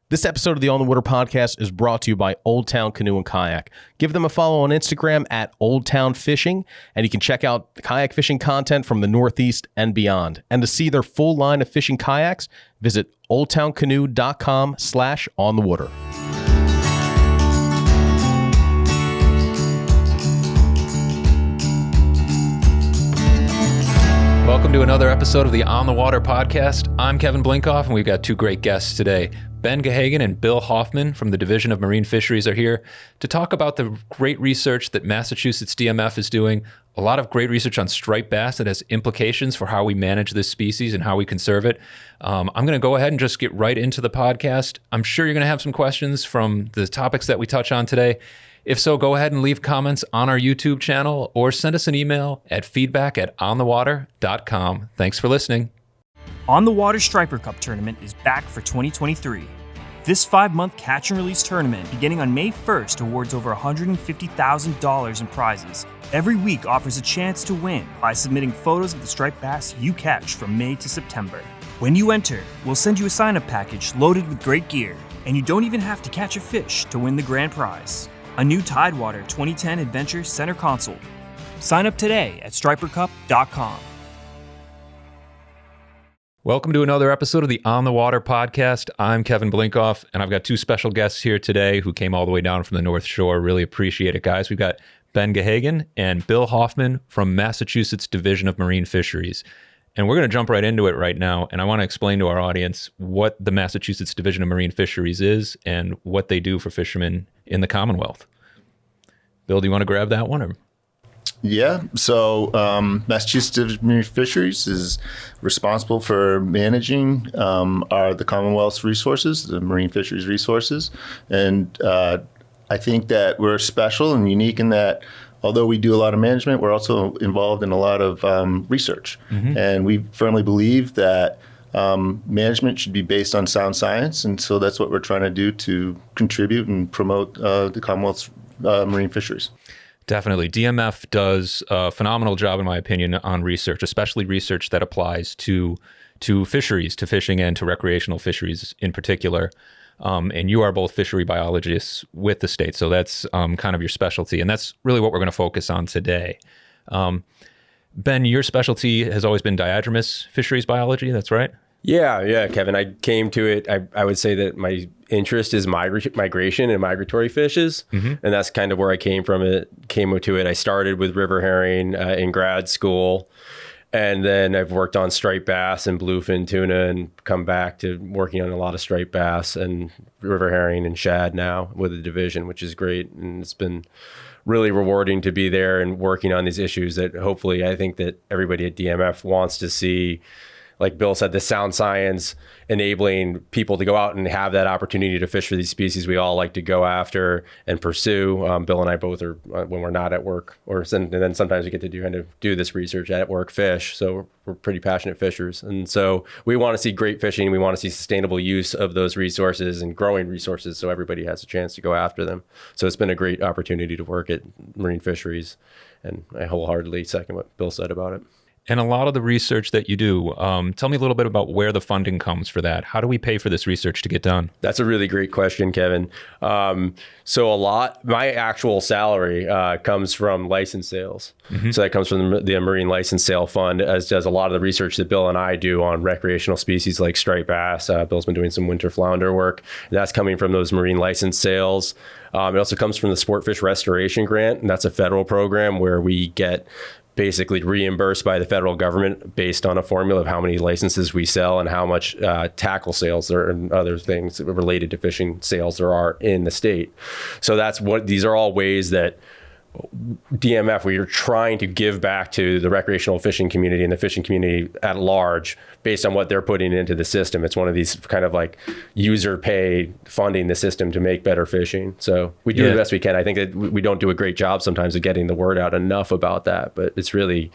This episode of the On the Water podcast is brought to you by Old Town Canoe and Kayak. Give them a follow on Instagram at Old Town Fishing, and you can check out kayak fishing content from the Northeast and beyond. And to see their full line of fishing kayaks, visit oldtowncanoe.com/onthewater. Welcome to another episode of the On the Water podcast. I'm Kevin Blinkoff, and we've got two great guests today. Ben Gahagan and Bill Hoffman from the Division of Marine Fisheries are here to talk about the great research that Massachusetts DMF is doing. A lot of great research on striped bass that has implications for how we manage this species and how we conserve it. I'm going to go ahead and just get right into the podcast. I'm sure you're going to have some questions from the topics that we touch on today. If so, go ahead and leave comments on our YouTube channel or send us an email at feedback@onthewater.com. Thanks for listening. On the Water Striper Cup tournament is back for 2023. This 5-month catch and release tournament, beginning on May 1st, awards over $150,000 in prizes. Every week offers a chance to win by submitting photos of the striped bass you catch from May to September. When you enter, we'll send you a sign-up package loaded with great gear, and you don't even have to catch a fish to win the grand prize: a new Tidewater 2010 Adventure Center Console. Sign up today at stripercup.com. Welcome to another episode of the On the Water podcast. I'm Kevin Blinkoff, and I've got two special guests here today who came all the way down from the North Shore. Really appreciate it, guys. We've got Ben Gahagan and Bill Hoffman from Massachusetts Division of Marine Fisheries. And we're going to jump right into it right now, and I want to explain to our audience what the Massachusetts Division of Marine Fisheries is and what they do for fishermen in the Commonwealth. Bill, do you want to grab that one? Or? Yeah, so Massachusetts Division of Marine Fisheries is responsible for managing the Commonwealth's resources, the marine fisheries resources. And I think that we're special and unique in that although we do a lot of management, we're also involved in a lot of research. Mm-hmm. And we firmly believe that management should be based on sound science. And so that's what we're trying to do to contribute and promote the Commonwealth's marine fisheries. Definitely. DMF does a phenomenal job, in my opinion, on research, especially research that applies to fisheries, to fishing, and to recreational fisheries in particular. And you are both fishery biologists with the state, so that's kind of your specialty, and that's really what we're going to focus on today. Ben, your specialty has always been diadromous fisheries biology, that's right? Yeah, Kevin. I came to it, I would say that my interest is migration and migratory fishes, and that's kind of where I came to it. I started with river herring in grad school, and then I've worked on striped bass and bluefin tuna and come back to working on a lot of striped bass and river herring and shad now with the division, which is great. And it's been really rewarding to be there and working on these issues that hopefully I think that everybody at DMF wants to see. Like Bill said, the sound science enabling people to go out and have that opportunity to fish for these species we all like to go after and pursue. Bill and I both are, when we're not at work, and then sometimes we get to do this research at work, fish. So we're pretty passionate fishers. And so we want to see great fishing. We want to see sustainable use of those resources and growing resources so everybody has a chance to go after them. So it's been a great opportunity to work at Marine Fisheries. And I wholeheartedly second what Bill said about it. And a lot of the research that you do, tell me a little bit about where the funding comes for that. How do we pay for this research to get done? That's a really great question, Kevin. So my actual salary comes from license sales. Mm-hmm. So that comes from the Marine License Sale Fund, as does a lot of the research that Bill and I do on recreational species like striped bass. Bill's been doing some winter flounder work. That's coming from those marine license sales. It also comes from the Sport Fish Restoration Grant, and that's a federal program where we get basically reimbursed by the federal government based on a formula of how many licenses we sell and how much tackle sales there and other things related to fishing sales there are in the state. So these are all ways that DMF, we are trying to give back to the recreational fishing community and the fishing community at large based on what they're putting into the system. It's one of these kind of like user pay funding the system to make better fishing. So we do the best we can. I think that we don't do a great job sometimes of getting the word out enough about that, but it's really,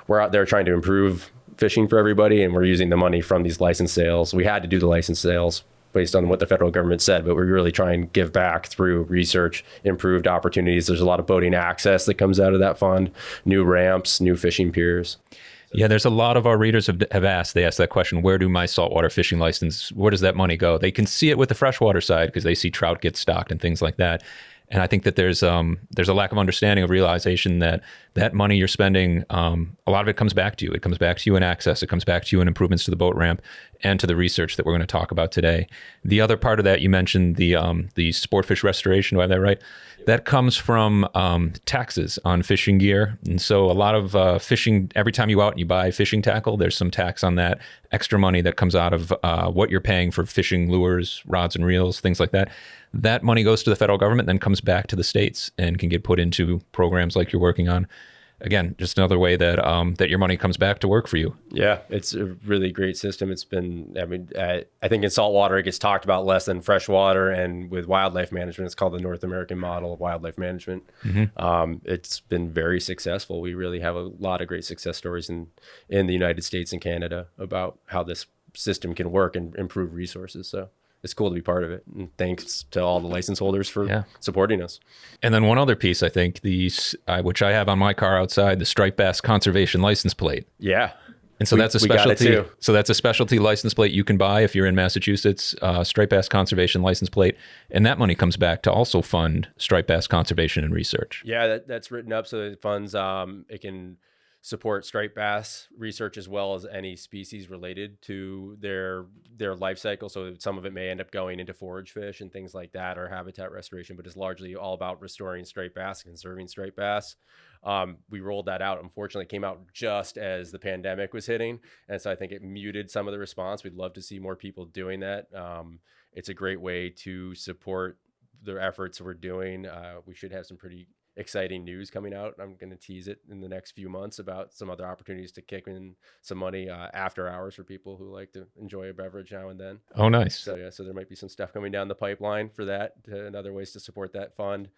we're out there trying to improve fishing for everybody, and we're using the money from these license sales. We had to do the license sales based on what the federal government said, but we really try and give back through research, improved opportunities. There's a lot of boating access that comes out of that fund, new ramps, new fishing piers. Yeah, there's a lot of our readers have asked. They asked that question: where do my saltwater fishing license? Where does that money go? They can see it with the freshwater side because they see trout get stocked and things like that. And I think that there's a lack of understanding of realization that that money you're spending, a lot of it comes back to you. It comes back to you in access. It comes back to you in improvements to the boat ramp and to the research that we're going to talk about today. The other part of that, you mentioned the sport fish restoration. Do I have that right? That comes from taxes on fishing gear. And so a lot of fishing, every time you go out and you buy fishing tackle, there's some tax on that extra money that comes out of what you're paying for fishing lures, rods and reels, things like that. That money goes to the federal government, then comes back to the states and can get put into programs like you're working on. Again, just another way that that your money comes back to work for you. Yeah, it's a really great system. It's been, I think in saltwater it gets talked about less than freshwater, and with wildlife management, it's called the North American model of wildlife management. It's been very successful. We really have a lot of great success stories in the United States and Canada about how this system can work and improve resources. So it's cool to be part of it. And thanks to all the license holders for supporting us. And then one other piece, I think, which I have on my car outside, the striped bass conservation license plate. Yeah. And so that's a specialty. So that's a specialty license plate you can buy if you're in Massachusetts, striped bass conservation license plate. And that money comes back to also fund striped bass conservation and research. Yeah, that's written up so that it funds, it can support striped bass research as well as any species related to their life cycle. So some of it may end up going into forage fish and things like that, or habitat restoration, but it's largely all about restoring striped bass and conserving striped bass. We rolled that out. Unfortunately, it came out just as the pandemic was hitting. And so I think it muted some of the response. We'd love to see more people doing that. It's a great way to support the efforts we're doing. We should have some pretty exciting news coming out. I'm going to tease it in the next few months about some other opportunities to kick in some money after hours for people who like to enjoy a beverage now and then. Oh, nice. So so there might be some stuff coming down the pipeline for that, and other ways to support that fund.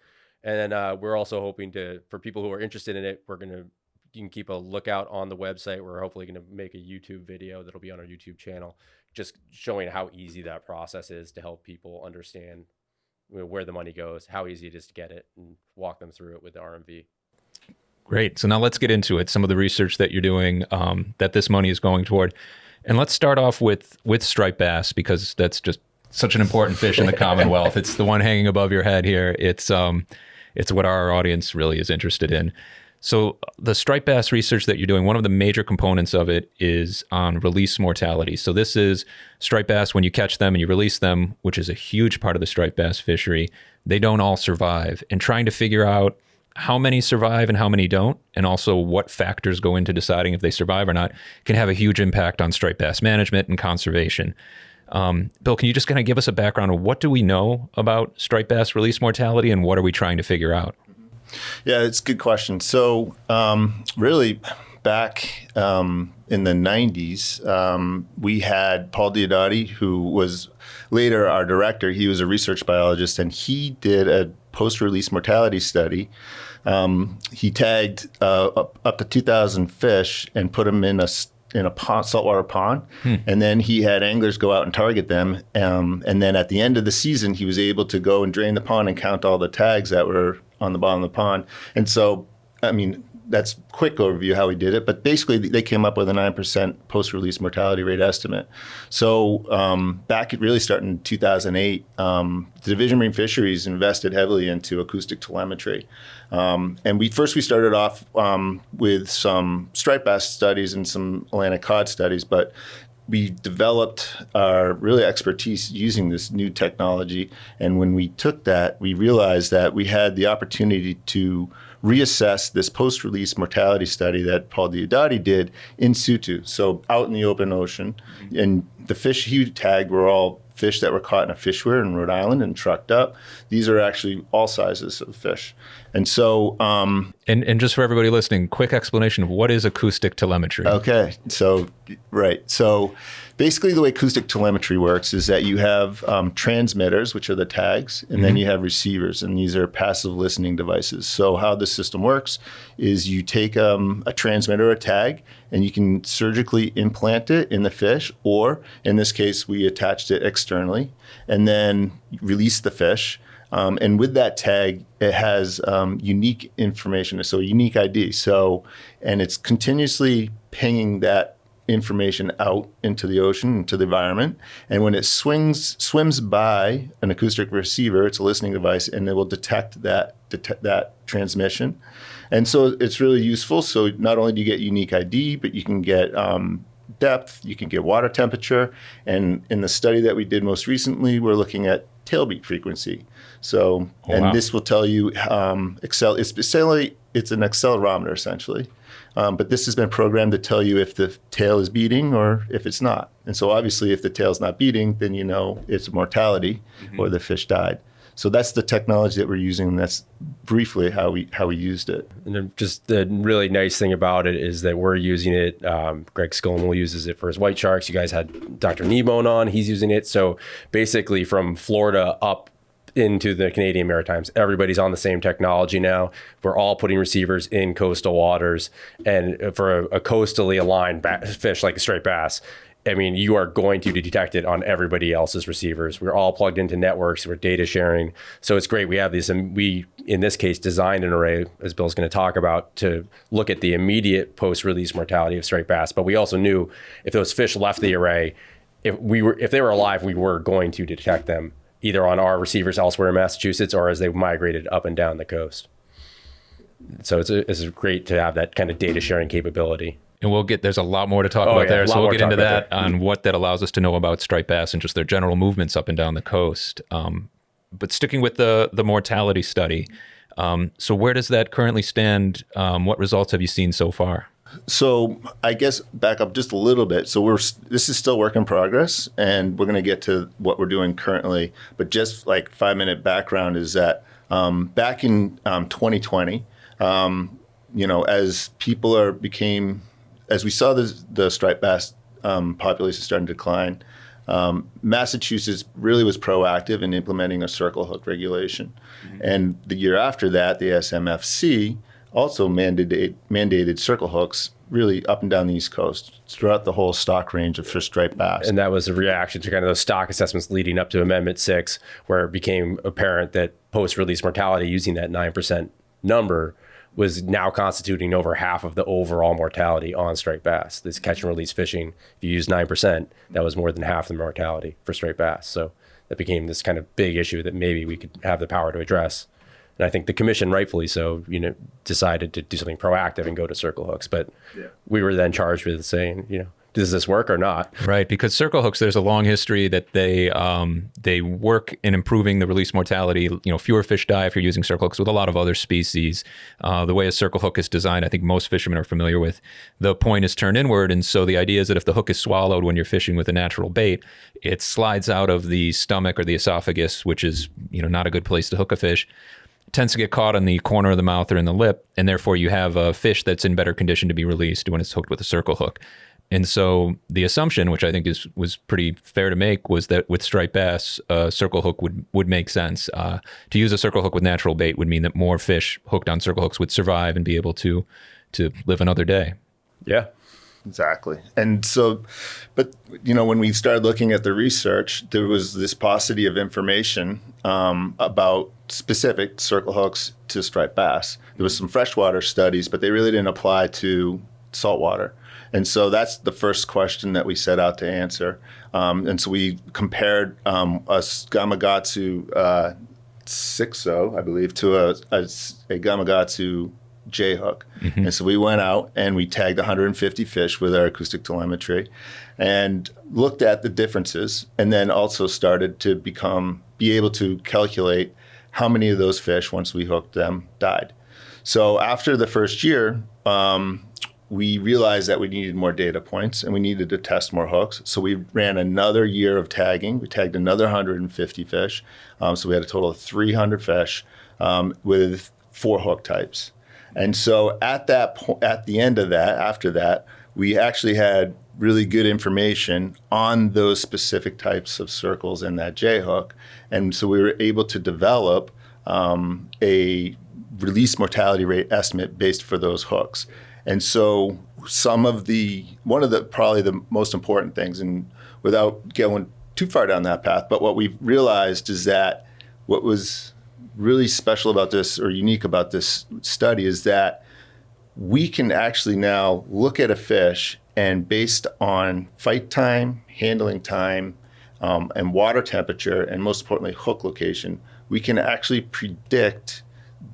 And then we're also hoping for people who are interested in it, you can keep a lookout on the website. We're hopefully going to make a YouTube video that'll be on our YouTube channel, just showing how easy that process is to help people understand where the money goes, how easy it is to get it, and walk them through it with the RMV. Great. So now let's get into it. Some of the research that you're doing that this money is going toward. And let's start off with striped bass, because that's just such an important fish in the Commonwealth. It's the one hanging above your head here. It's what our audience really is interested in. So the striped bass research that you're doing, one of the major components of it is on release mortality. So this is striped bass, when you catch them and you release them, which is a huge part of the striped bass fishery, they don't all survive. And trying to figure out how many survive and how many don't, and also what factors go into deciding if they survive or not, can have a huge impact on striped bass management and conservation. Bill, can you just kind of give us a background of what do we know about striped bass release mortality, and what are we trying to figure out? Yeah, it's a good question. So really back in the 90s, we had Paul Diodati, who was later our director. He was a research biologist, and he did a post-release mortality study. He tagged up to 2,000 fish and put them in a pond, saltwater pond, and then he had anglers go out and target them. And then at the end of the season, he was able to go and drain the pond and count all the tags that were on the bottom of the pond. And so, I mean, that's a quick overview how we did it, but basically they came up with a 9% post-release mortality rate estimate. So back, it really started in 2008, the Division of Marine Fisheries invested heavily into acoustic telemetry. And we started off with some striped bass studies and some Atlantic cod studies, but we developed our really expertise using this new technology. And when we took that, we realized that we had the opportunity to reassess this post-release mortality study that Paul Diodati did in situ, so out in the open ocean. And the fish he tagged were all fish that were caught in a fish weir in Rhode Island and trucked up. These are actually all sizes of fish. And so... And just for everybody listening, quick explanation of what is acoustic telemetry. Okay, so, right. So basically the way acoustic telemetry works is that you have transmitters, which are the tags, and then you have receivers, and these are passive listening devices. So how the system works is you take a transmitter, a tag, and you can surgically implant it in the fish, or in this case, we attached it externally, and then release the fish. And with that tag, it has unique information, so a unique ID. So, and it's continuously pinging that information out into the ocean, into the environment. And when it swims by an acoustic receiver, it's a listening device, and it will detect that transmission. And so it's really useful. So not only do you get unique ID, but you can get depth, you can get water temperature. And in the study that we did most recently, we're looking at tailbeat frequency. So, this will tell you, it's an accelerometer essentially. But this has been programmed to tell you if the tail is beating or if it's not. And so obviously if the tail's not beating, then you know it's mortality or the fish died. So that's the technology that we're using, and that's briefly how we used it. And then just the really nice thing about it is that we're using it. Greg Skillman uses it for his white sharks. You guys had Dr. Kneebone on. He's using it. So basically from Florida up into the Canadian Maritimes, everybody's on the same technology now. We're all putting receivers in coastal waters. And for a coastally aligned fish like a striped bass, I mean, you are going to detect it on everybody else's receivers. We're all plugged into networks. We're data sharing. So it's great. We have these, and we, in this case, designed an array, as Bill's going to talk about, to look at the immediate post-release mortality of striped bass. But we also knew if those fish left the array, if they were alive, we were going to detect them either on our receivers elsewhere in Massachusetts or as they migrated up and down the coast. So it's great to have that kind of data sharing capability. And there's a lot more to talk about there. So we'll get into that on what that allows us to know about striped bass and just their general movements up and down the coast. But sticking with the mortality study, so where does that currently stand? What results have you seen so far? So I guess back up just a little bit. So this is still work in progress, and we're going to get to what we're doing currently. But just like 5-minute background is that back in 2020, as we saw the striped bass population starting to decline, Massachusetts really was proactive in implementing a circle hook regulation. Mm-hmm. And the year after that, the SMFC also mandated circle hooks really up and down the East Coast throughout the whole stock range of fish striped bass. And that was a reaction to kind of those stock assessments leading up to Amendment 6, where it became apparent that post-release mortality using that 9% number was now constituting over half of the overall mortality on striped bass. This catch and release fishing, if you use 9%, that was more than half the mortality for striped bass. So that became this kind of big issue that maybe we could have the power to address. And I think the commission, rightfully so, decided to do something proactive and go to circle hooks. But we were then charged with saying, does this work or not? Right, because circle hooks, there's a long history that they work in improving the release mortality. Fewer fish die if you're using circle hooks with a lot of other species. The way a circle hook is designed, I think most fishermen are familiar with. The point is turned inward, and so the idea is that if the hook is swallowed when you're fishing with a natural bait, it slides out of the stomach or the esophagus, which is not a good place to hook a fish. Tends to get caught on the corner of the mouth or in the lip, and therefore you have a fish that's in better condition to be released when it's hooked with a circle hook. And so the assumption, which I think was pretty fair to make, was that with striped bass, a circle hook would make sense. To use a circle hook with natural bait would mean that more fish hooked on circle hooks would survive and be able to live another day. Yeah. Exactly. And so, but, when we started looking at the research, there was this paucity of information about specific circle hooks to striped bass. There was some freshwater studies, but they really didn't apply to saltwater. And so that's the first question that we set out to answer. And so we compared a Gahagan 6-0, I believe, to a Gahagan J-hook. Mm-hmm. And so we went out and we tagged 150 fish with our acoustic telemetry and looked at the differences, and then also started to be able to calculate how many of those fish, once we hooked them, died. So after the first year, we realized that we needed more data points and we needed to test more hooks. So we ran another year of tagging. We tagged another 150 fish. So we had a total of 300 fish with 4 hook types. And so at the end of that, after that, we actually had really good information on those specific types of circles in that J hook. And so we were able to develop a release mortality rate estimate based for those hooks. And so one of the probably the most important things, and without going too far down that path, but what we realized is that what was really special about this or unique about this study is that we can actually now look at a fish and based on fight time, handling time, and water temperature, and most importantly, hook location, we can actually predict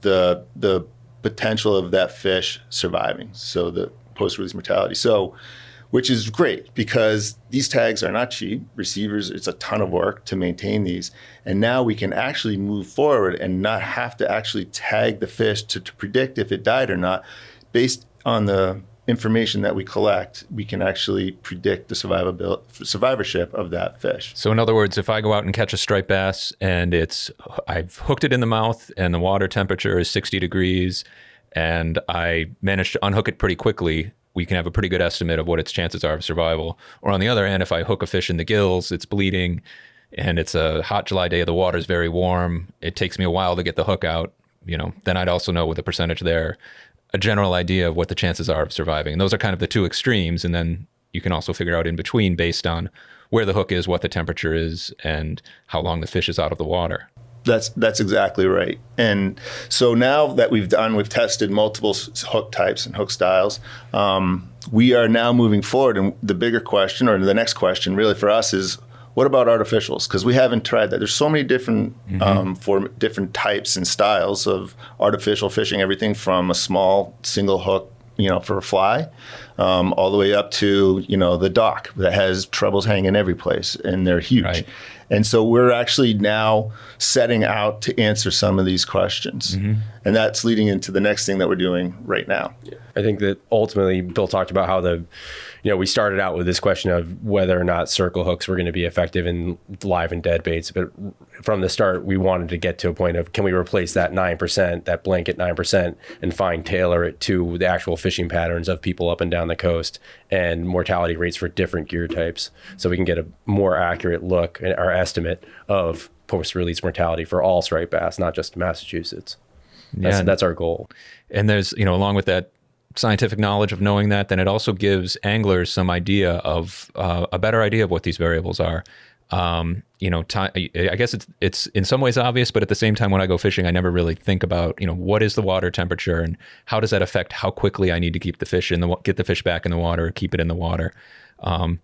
the potential of that fish surviving. So the post-release mortality. So, which is great because these tags are not cheap. Receivers, it's a ton of work to maintain these. And now we can actually move forward and not have to actually tag the fish to predict if it died or not. Based on the information that we collect, we can actually predict the survivorship of that fish. So in other words, if I go out and catch a striped bass and I've hooked it in the mouth and the water temperature is 60 degrees and I manage to unhook it pretty quickly, we can have a pretty good estimate of what its chances are of survival. Or on the other hand, if I hook a fish in the gills, it's bleeding and it's a hot July day, the water's very warm, it takes me a while to get the hook out, then I'd also know with a percentage there, a general idea of what the chances are of surviving. And those are kind of the two extremes. And then you can also figure out in between based on where the hook is, what the temperature is, and how long the fish is out of the water. That's exactly right. And so now that we've tested multiple hook types and hook styles, we are now moving forward. And the bigger question, or the next question really for us is, what about artificials? Because we haven't tried that. There's so many different for different types and styles of artificial fishing. Everything from a small single hook, for a fly, all the way up to the dock that has trebles hanging every place, and they're huge. Right. And so we're actually now setting out to answer some of these questions, and that's leading into the next thing that we're doing right now. Yeah. I think that ultimately Bill talked about how we started out with this question of whether or not circle hooks were going to be effective in live and dead baits. But from the start, we wanted to get to a point of, can we replace that 9%, that blanket 9%, and fine tailor it to the actual fishing patterns of people up and down the coast and mortality rates for different gear types. So we can get a more accurate look or estimate of post-release mortality for all striped bass, not just Massachusetts. That's our goal. And there's, along with that scientific knowledge of knowing that, then it also gives anglers some idea of a better idea of what these variables are. I guess it's in some ways obvious, but at the same time, when I go fishing, I never really think about, what is the water temperature and how does that affect how quickly I need to keep the fish get the fish back in the water, keep it in the water. And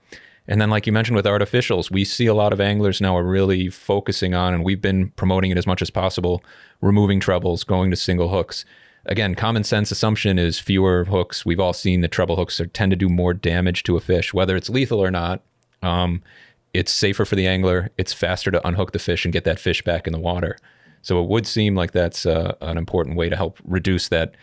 then, like you mentioned with artificials, we see a lot of anglers now are really focusing on, and we've been promoting it as much as possible, removing trebles, going to single hooks. Again, common sense assumption is fewer hooks. We've all seen that treble hooks tend to do more damage to a fish, whether it's lethal or not. It's safer for the angler. It's faster to unhook the fish and get that fish back in the water. So it would seem like that's an important way to help reduce that,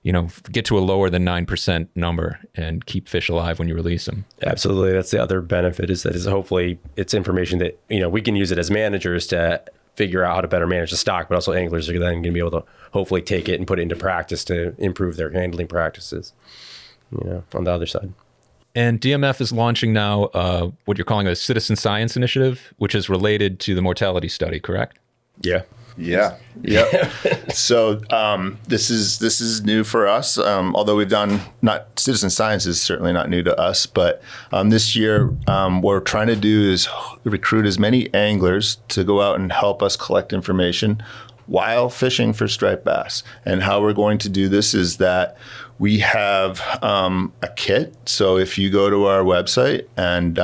get to a lower than 9% number and keep fish alive when you release them. Absolutely. That's the other benefit is hopefully it's information that, we can use it as managers to figure out how to better manage the stock, but also anglers are then going to be able to hopefully take it and put it into practice to improve their handling practices, on the other side. And DMF is launching now what you're calling a citizen science initiative, which is related to the mortality study, correct? Yeah. Yeah. So this is new for us. Although we've done not citizen science is certainly not new to us, but this year what we're trying to do is recruit as many anglers to go out and help us collect information while fishing for striped bass. And how we're going to do this is that we have a kit. So if you go to our website and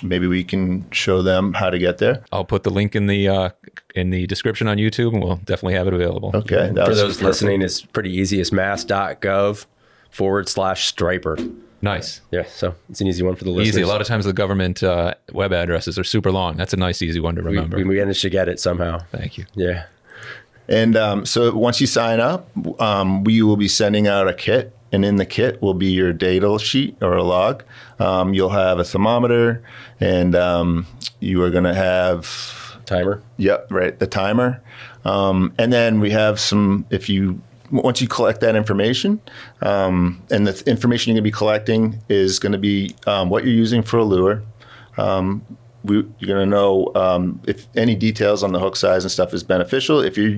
maybe we can show them how to get there. I'll put the link in the description on YouTube, and we'll definitely have it available. Okay. For those listening, it's pretty easy. It's mass.gov/striper. Nice. Yeah, so it's an easy one for the listeners. Easy. A lot of times the government web addresses are super long. That's a nice, easy one to remember. We managed to get it somehow. Thank you. Yeah. And so once you sign up, we will be sending out a kit, and in the kit will be your data sheet or a log. You'll have a thermometer, and you are going to have timer. Yep, right, the timer. And then we have some. Once you collect that information, and the information you're going to be collecting is going to be what you're using for a lure. You're going to know if any details on the hook size and stuff is beneficial. If you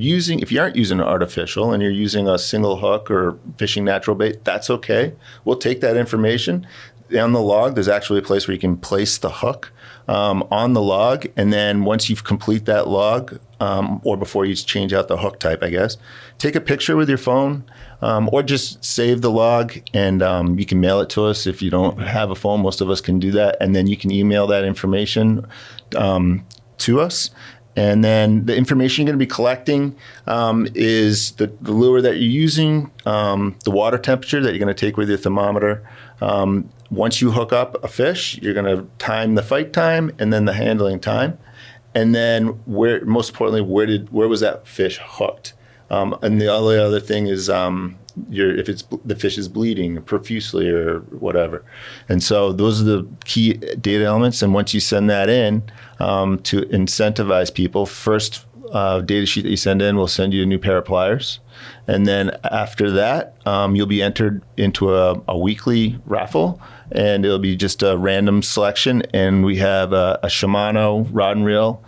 aren't using an artificial and you're using a single hook or fishing natural bait, that's okay. We'll take that information. on the log, there's actually a place where you can place the hook on the log. And then once you've complete that log, or before you change out the hook type, I guess, take a picture with your phone, or just save the log, and you can mail it to us. If you don't have a phone, most of us can do that. And then you can email that information to us. And then the information you're going to be collecting is the lure that you're using, the water temperature that you're going to take with your thermometer. Once you hook up a fish, you're going to time the fight time and then the handling time. And then most importantly, where was that fish hooked? And the only other thing is if the fish is bleeding profusely or whatever. And so those are the key data elements. And once you send that in, to incentivize people, first data sheet that you send in will send you a new pair of pliers. And then after that, you'll be entered into a weekly raffle, and it'll be just a random selection. And we have a Shimano rod and reel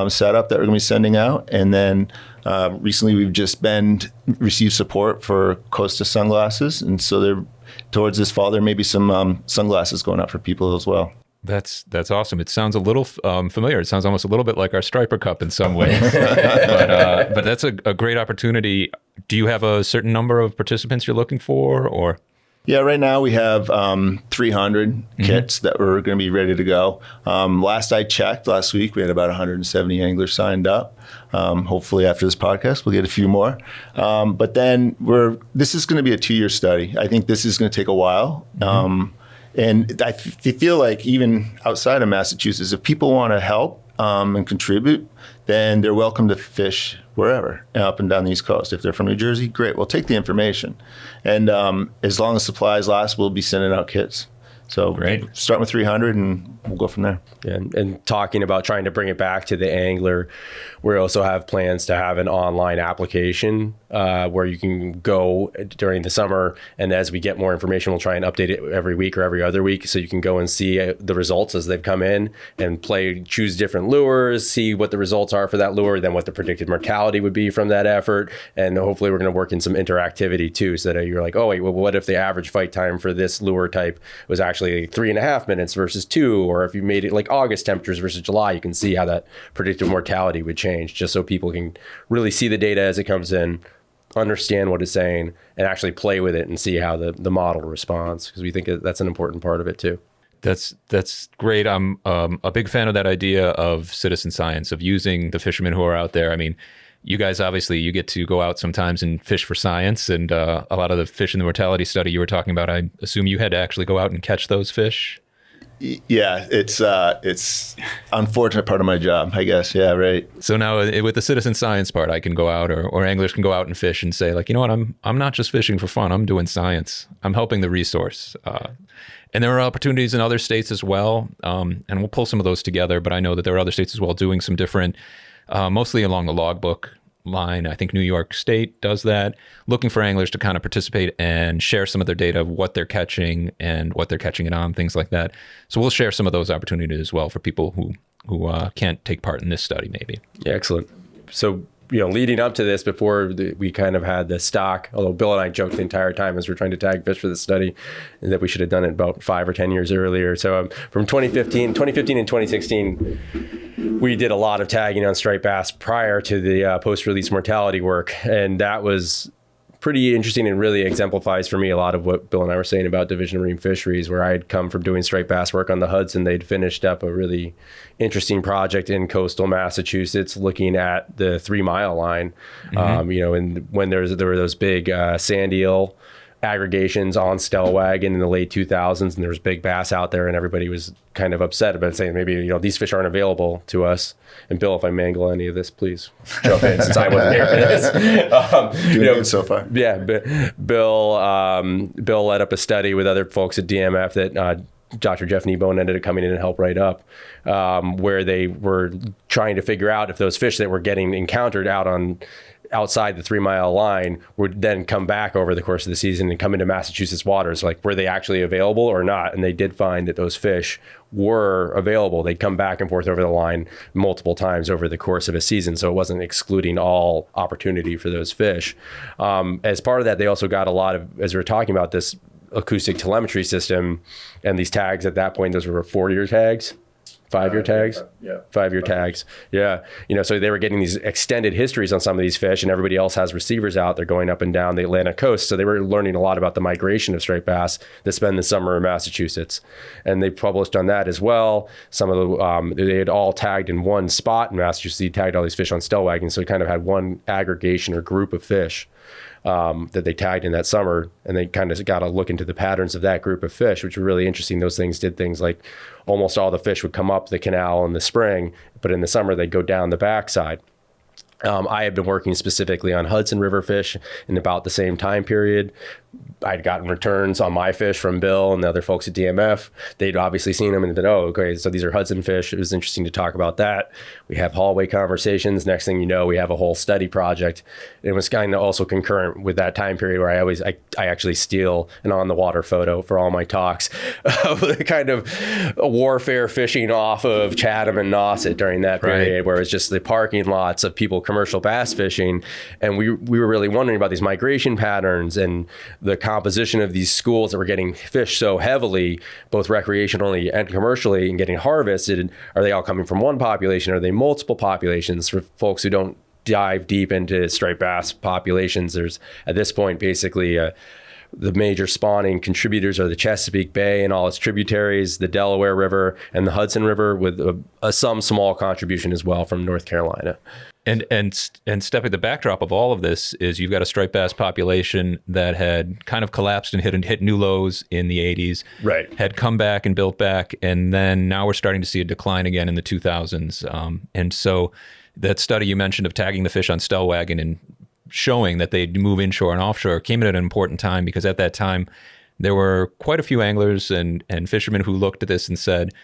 setup that we're going to be sending out. And then recently we've just received support for Costa sunglasses. And so towards this fall, there may be some sunglasses going out for people as well. That's awesome. It sounds a little familiar. It sounds almost a little bit like our Striper Cup in some ways. but that's a great opportunity. Do you have a certain number of participants you're looking for, or? Yeah, right now we have 300 kits that we're going to be ready to go. Last I checked, last week, we had about 170 anglers signed up. Hopefully after this podcast, we'll get a few more. But then this is going to be a 2-year study. I think this is going to take a while. And I feel like even outside of Massachusetts, if people want to help and contribute, then they're welcome to fish wherever, up and down the East Coast. If they're from New Jersey, great. We'll take the information. And as long as supplies last, we'll be sending out kits. So great. Start with 300 and we'll go from there. Yeah, and talking about trying to bring it back to the angler, we also have plans to have an online application where you can go during the summer, and as we get more information, we'll try and update it every week or every other week, so you can go and see the results as they've come in and choose different lures, see what the results are for that lure, then what the predicted mortality would be from that effort, and hopefully we're going to work in some interactivity too, so that you're like, oh wait, well, what if the average fight time for this lure type was actually 3.5 minutes versus 2, or if you made it like August temperatures versus July, you can see how that predicted mortality would change, just so people can really see the data as it comes in, understand what it's saying, and actually play with it and see how the model responds, because we think that's an important part of it too. That's great. I'm a big fan of that idea of citizen science, of using the fishermen who are out there. I mean, you guys, obviously, you get to go out sometimes and fish for science, and a lot of the fish in the mortality study you were talking about, I assume you had to actually go out and catch those fish? Yeah, it's unfortunate part of my job, I guess. Yeah, right. So now with the citizen science part, I can go out, or anglers can go out and fish and say, like, you know what, I'm not just fishing for fun. I'm doing science. I'm helping the resource. And there are opportunities in other states as well, and we'll pull some of those together. But I know that there are other states as well doing some different, mostly along the logbook line. I think New York State does that, looking for anglers to kind of participate and share some of their data of what they're catching and what they're catching it on, things like that. So we'll share some of those opportunities as well for people who can't take part in this study, maybe. Yeah, excellent. So, leading up to this, before we kind of had the stock, although Bill and I joked the entire time as we're trying to tag fish for the study, that we should have done it about 5 or 10 years earlier. So from 2015 and 2016, we did a lot of tagging on striped bass prior to the post-release mortality work. And that was pretty interesting and really exemplifies for me a lot of what Bill and I were saying about Division of Marine Fisheries, where I had come from doing striped bass work on the Hudson. They'd finished up a really interesting project in coastal Massachusetts looking at the 3 mile line. And when there were those big sand eel aggregations on Stellwagen in the late 2000s, and there was big bass out there, and everybody was kind of upset about saying, maybe, these fish aren't available to us. And Bill, if I mangle any of this, please jump in, since I wasn't here for this. Doing good so far. Yeah, Bill led up a study with other folks at DMF that Dr. Jeff Kneebone ended up coming in and help write up, where they were trying to figure out if those fish that were getting encountered outside the 3 mile line would then come back over the course of the season and come into Massachusetts waters. Like, were they actually available or not? And they did find that those fish were available. They'd come back and forth over the line multiple times over the course of a season. So it wasn't excluding all opportunity for those fish. As part of that, they also got a lot of, as we were talking about this, acoustic telemetry system, and these tags at that point, those were 4-year tags. 5-year tags? Yeah. 5-year tags. Yeah. So they were getting these extended histories on some of these fish, and everybody else has receivers out. They're going up and down the Atlantic coast. So they were learning a lot about the migration of striped bass that spend the summer in Massachusetts. And they published on that as well. Some of the, they had all tagged in one spot in Massachusetts. They tagged all these fish on stellwagen. So we kind of had one aggregation or group of fish that they tagged in that summer, and they kind of got to look into the patterns of that group of fish, which were really interesting. Those things did things like almost all the fish would come up the canal in the spring, but in the summer they'd go down the backside. I had been working specifically on Hudson River fish in about the same time period. I'd gotten returns on my fish from Bill and the other folks at DMF. They'd obviously seen them and said, oh, okay, so these are Hudson fish. It was interesting to talk about that. We have hallway conversations. Next thing you know, we have a whole study project. It was kind of also concurrent with that time period where I actually steal an on-the-water photo for all my talks of the kind of warfare fishing off of Chatham and Nauset during that period, where it was just the parking lots of people commercial bass fishing. And we were really wondering about these migration patterns and the composition of these schools that were getting fished so heavily, both recreationally and commercially, and getting harvested. Are they all coming from one population? Are they multiple populations? For folks who don't dive deep into striped bass populations, there's at this point basically the major spawning contributors are the Chesapeake Bay and all its tributaries, the Delaware River and the Hudson River, with some small contribution as well from North Carolina. And stepping the backdrop of all of this is you've got a striped bass population that had kind of collapsed and hit new lows in the 80s, right? Had come back and built back, and then now we're starting to see a decline again in the 2000s. And so that study you mentioned of tagging the fish on stellwagen and showing that they'd move inshore and offshore came at an important time, because at that time there were quite a few anglers and fishermen who looked at this and said,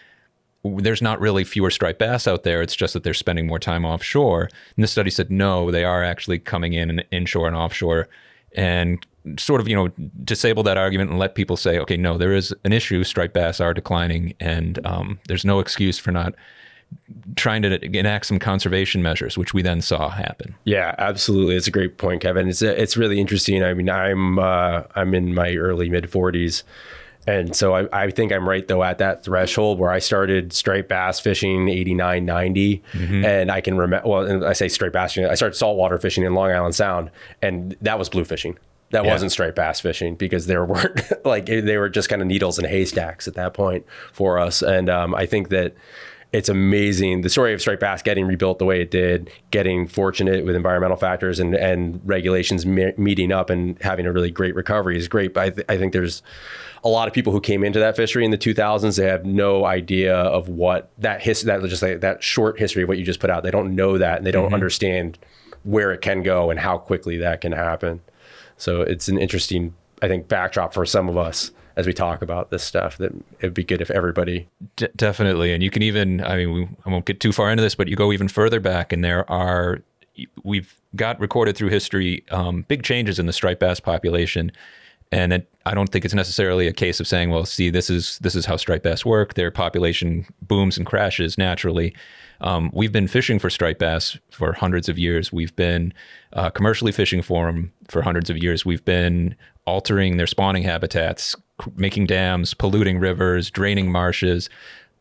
there's not really fewer striped bass out there. It's just that they're spending more time offshore. And the study said, no, they are actually coming in and inshore and offshore, and sort of, disable that argument and let people say, okay, no, there is an issue. Striped bass are declining, and there's no excuse for not trying to enact some conservation measures, which we then saw happen. Yeah, absolutely. It's a great point, Kevin. It's really interesting. I mean, I'm in my early mid 40s. And so I think I'm right, though, at that threshold where I started striped bass fishing 89, 90. Mm-hmm. And I can remember, well, I say striped bass fishing, I started saltwater fishing in Long Island Sound, and that was blue fishing. That wasn't striped bass fishing, because there weren't they were just kind of needles and haystacks at that point for us. And I think that it's amazing. The story of striped bass getting rebuilt the way it did, getting fortunate with environmental factors and regulations meeting up and having a really great recovery is great. But I think there's a lot of people who came into that fishery in the 2000s. They have no idea of what that short history of what you just put out. They don't know that, and they don't understand where it can go and how quickly that can happen. So it's an interesting, I think, backdrop for some of us as we talk about this stuff, that it'd be good if everybody... Definitely. And you can even, I won't get too far into this, but you go even further back, and we've got recorded through history big changes in the striped bass population. And I don't think it's necessarily a case of saying, well, see, this is how striped bass work. Their population booms and crashes naturally. We've been fishing for striped bass for hundreds of years. We've been commercially fishing for them for hundreds of years. We've been altering their spawning habitats, making dams, polluting rivers, draining marshes.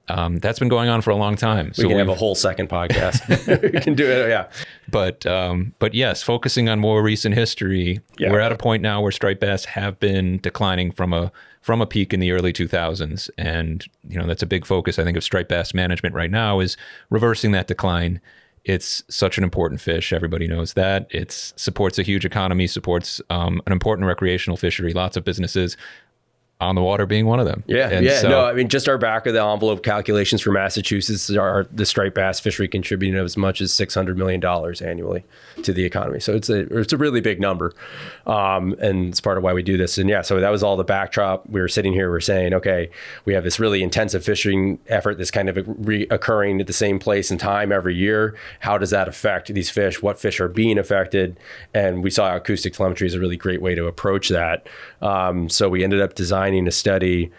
That's been going on for a long time. We can have a whole second podcast. We can do it, yeah. But yes, focusing on more recent history, we're at a point now where striped bass have been declining from a peak in the early 2000s, and that's a big focus, I think, of striped bass management right now, is reversing that decline. It's such an important fish. Everybody knows that. It supports a huge economy, supports an important recreational fishery, lots of businesses, on the water being one of them. Just our back of the envelope calculations for Massachusetts are the striped bass fishery contributing as much as $600 million annually to the economy. So it's a really big number. And it's part of why we do this. And so that was all the backdrop. We were sitting here, we're saying, okay, we have this really intensive fishing effort that's kind of reoccurring at the same place and time every year. How does that affect these fish? What fish are being affected? And we saw acoustic telemetry is a really great way to approach that. So we ended up designing a study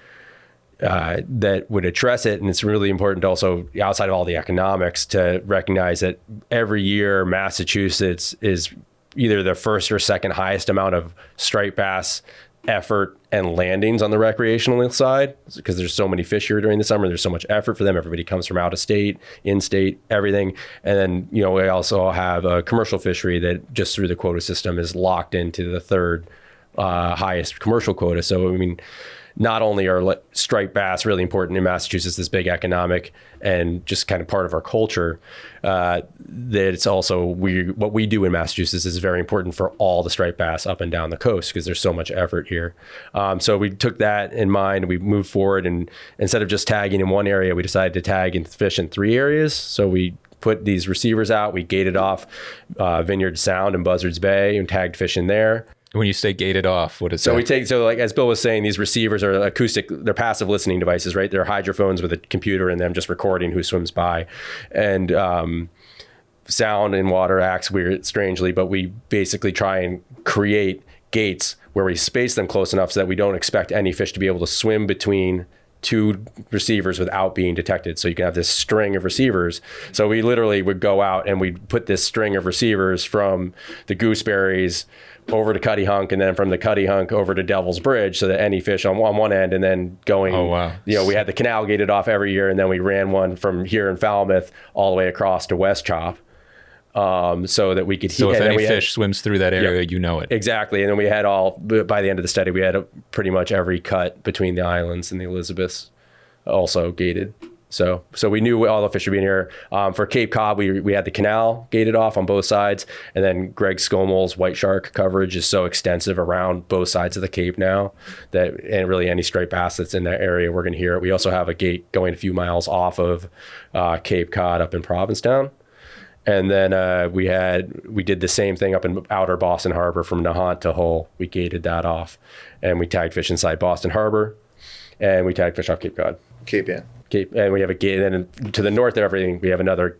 that would address it. And it's really important also, outside of all the economics, to recognize that every year Massachusetts is either the first or second highest amount of striped bass effort and landings on the recreational side, because there's so many fish here during the summer. There's so much effort for them. Everybody comes from out of state, in-state, everything. And then, we also have a commercial fishery that just through the quota system is locked into the third highest commercial quota. So, not only are striped bass really important in Massachusetts, this big economic and just kind of part of our culture, that it's also what we do in Massachusetts is very important for all the striped bass up and down the coast because there's so much effort here. So we took that in mind. We moved forward, and instead of just tagging in one area, we decided to tag and fish in 3 areas. So we put these receivers out. We gated off Vineyard Sound and Buzzards Bay and tagged fish in there. When you say gated off, what is that? So like as Bill was saying, these receivers are acoustic, they're passive listening devices, right? They're hydrophones with a computer in them just recording who swims by. And sound in water acts weird, strangely, but we basically try and create gates where we space them close enough so that we don't expect any fish to be able to swim between 2 receivers without being detected. So you can have this string of receivers. So we literally would go out and we'd put this string of receivers from the gooseberries over to Cuddy Hunk, and then from the Cuddy Hunk over to Devil's Bridge, so that any fish on one end, and then going, we had the canal gated off every year, and then we ran one from here in Falmouth all the way across to West Chop, so that we could. So if any fish swims through that area, you know it. Exactly. And then we had by the end of the study, we had pretty much every cut between the islands and the Elizabeths also gated. So we knew all the fish would be in here. For Cape Cod, we had the canal gated off on both sides. And then Greg Scomel's white shark coverage is so extensive around both sides of the Cape now and really any striped bass that's in that area, we're going to hear it. We also have a gate going a few miles off of Cape Cod up in Provincetown. And then we did the same thing up in outer Boston Harbor from Nahant to Hull. We gated that off. And we tagged fish inside Boston Harbor. And we tagged fish off Cape Cod. And we have a gate, and then to the north of everything, we have another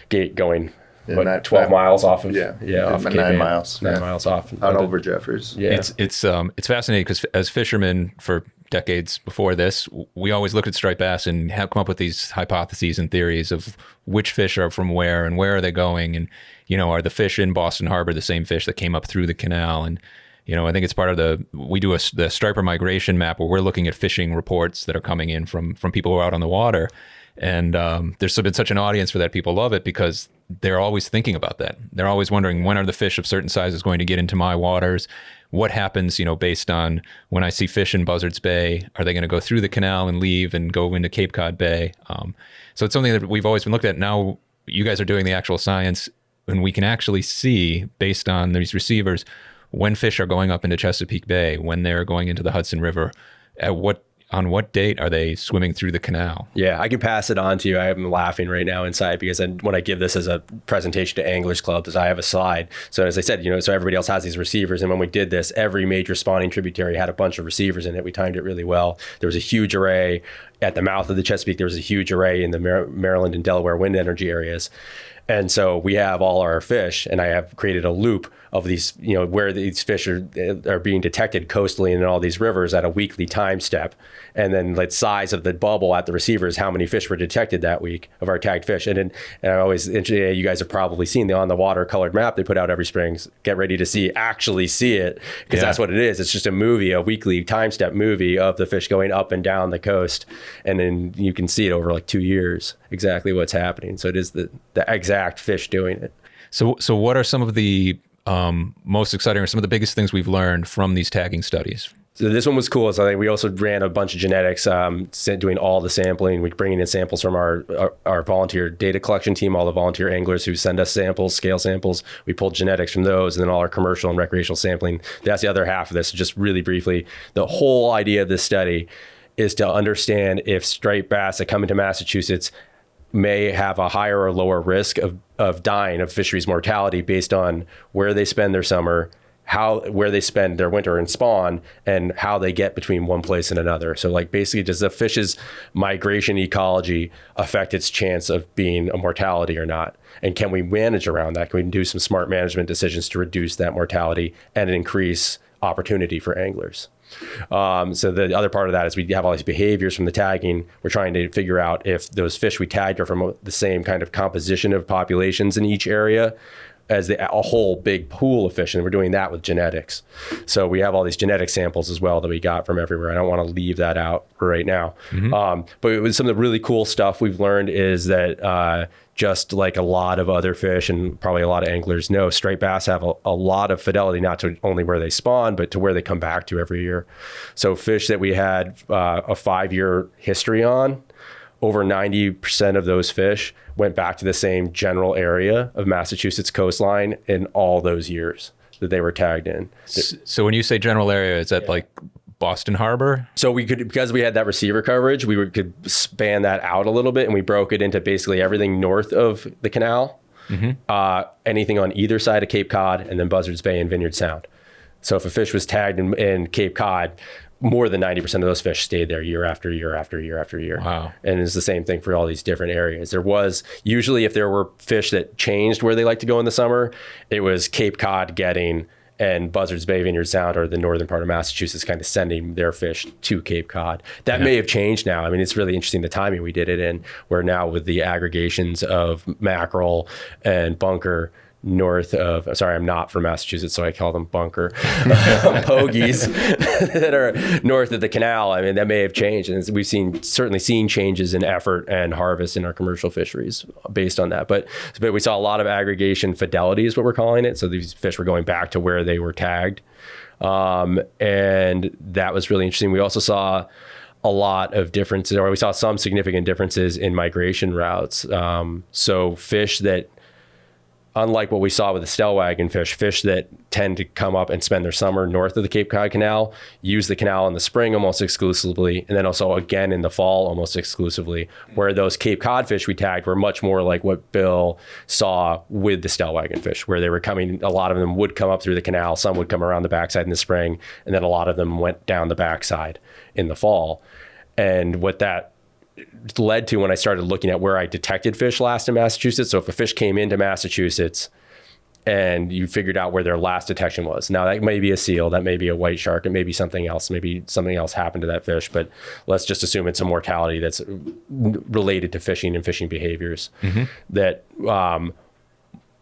gate going 12 miles off of off 9 miles. 9 miles off on over Jeffers. Yeah, it's fascinating because as fishermen for decades before this, we always looked at striped bass and have come up with these hypotheses and theories of which fish are from where and where are they going, and are the fish in Boston Harbor the same fish that came up through the canal. And I think it's part of we do the striper migration map where we're looking at fishing reports that are coming in from people who are out on the water. And there's been such an audience for that. People love it because they're always thinking about that. They're always wondering, when are the fish of certain sizes going to get into my waters? What happens, based on when I see fish in Buzzards Bay, are they going to go through the canal and leave and go into Cape Cod Bay? So it's something that we've always been looked at. Now you guys are doing the actual science, and we can actually see, based on these receivers, when fish are going up into Chesapeake Bay, when they're going into the Hudson River, on what date are they swimming through the canal? Yeah, I can pass it on to you. I'm laughing right now inside because when I give this as a presentation to Anglers Clubs, I have a slide. So as I said, so everybody else has these receivers. And when we did this, every major spawning tributary had a bunch of receivers in it. We timed it really well. There was a huge array at the mouth of the Chesapeake. There was a huge array in the Maryland and Delaware wind energy areas. And so we have all our fish, and I have created a loop of these, where these fish are being detected coastally in all these rivers at a weekly time step. And then the size of the bubble at the receiver is how many fish were detected that week of our tagged fish. And I always, you guys have probably seen the on the water colored map they put out every spring. Get ready to actually see it, because that's what it is. It's just a movie, a weekly time step movie of the fish going up and down the coast. And then you can see it over like 2 years, exactly what's happening. So it is the exact fish doing it. So what are some of the most exciting or some of the biggest things we've learned from these tagging studies? So this one was cool. So I think we also ran a bunch of genetics, doing all the sampling. We're bringing in samples from our volunteer data collection team, all the volunteer anglers who send us samples, scale samples. We pulled genetics from those, and then all our commercial and recreational sampling. That's the other half of this. So just really briefly, the whole idea of this study is to understand if striped bass that come into Massachusetts may have a higher or lower risk of dying of fisheries mortality based on where they spend their summer, where they spend their winter and spawn, and how they get between one place and another. So basically, does the fish's migration ecology affect its chance of being a mortality or not? And can we manage around that? Can we do some smart management decisions to reduce that mortality and increase opportunity for anglers? So the other part of that is we have all these behaviors from the tagging. We're trying to figure out if those fish we tagged are from the same kind of composition of populations in each area. as a whole big pool of fish, and we're doing that with genetics. So we have all these genetic samples as well that we got from everywhere. I don't want to leave that out right now. But it was some of the really cool stuff we've learned is that just like a lot of other fish, and probably a lot of anglers know, striped bass have a lot of fidelity, not to only where they spawn, but to where they come back to every year. So fish that we had a 5-year history on, over 90% of those fish went back to the same general area of Massachusetts coastline in all those years that they were tagged in. So when you say general area, is that like Boston Harbor? So we could, because we had that receiver coverage, could span that out a little bit, and we broke it into basically everything north of the canal, anything on either side of Cape Cod, and then Buzzards Bay and Vineyard Sound. So if a fish was tagged in Cape Cod, more than 90% of those fish stayed there year after year after year after year. Wow. And it's the same thing for all these different areas. There was usually, if there were fish that changed where they like to go in the summer, it was Cape Cod getting and Buzzards Bay, Vineyard Sound, or the northern part of Massachusetts kind of sending their fish to Cape Cod. That may have changed now. I mean, it's really interesting the timing we did it in, where now with the aggregations of mackerel and bunker north of, sorry, I'm not from Massachusetts, so I call them bunker, pogies that are north of the canal. I mean, that may have changed. And we've certainly seen changes in effort and harvest in our commercial fisheries based on that. But we saw a lot of aggregation fidelity is what we're calling it. So these fish were going back to where they were tagged. And that was really interesting. We also saw a lot of differences, or we saw some significant differences in migration routes. So fish that, unlike what we saw with the stellwagen fish that tend to come up and spend their summer north of the Cape Cod Canal, use the canal in the spring almost exclusively, and then also again in the fall almost exclusively, where those Cape Cod fish we tagged were much more like what Bill saw with the stellwagen fish, where they were coming, a lot of them would come up through the canal, some would come around the backside in the spring, and then a lot of them went down the backside in the fall. And what that led to when I started looking at where I detected fish last in Massachusetts. So if a fish came into Massachusetts and you figured out where their last detection was, now that may be a seal, that may be a white shark, it may be something else, maybe something else happened to that fish, but let's just assume it's a mortality that's related to fishing and fishing behaviors. That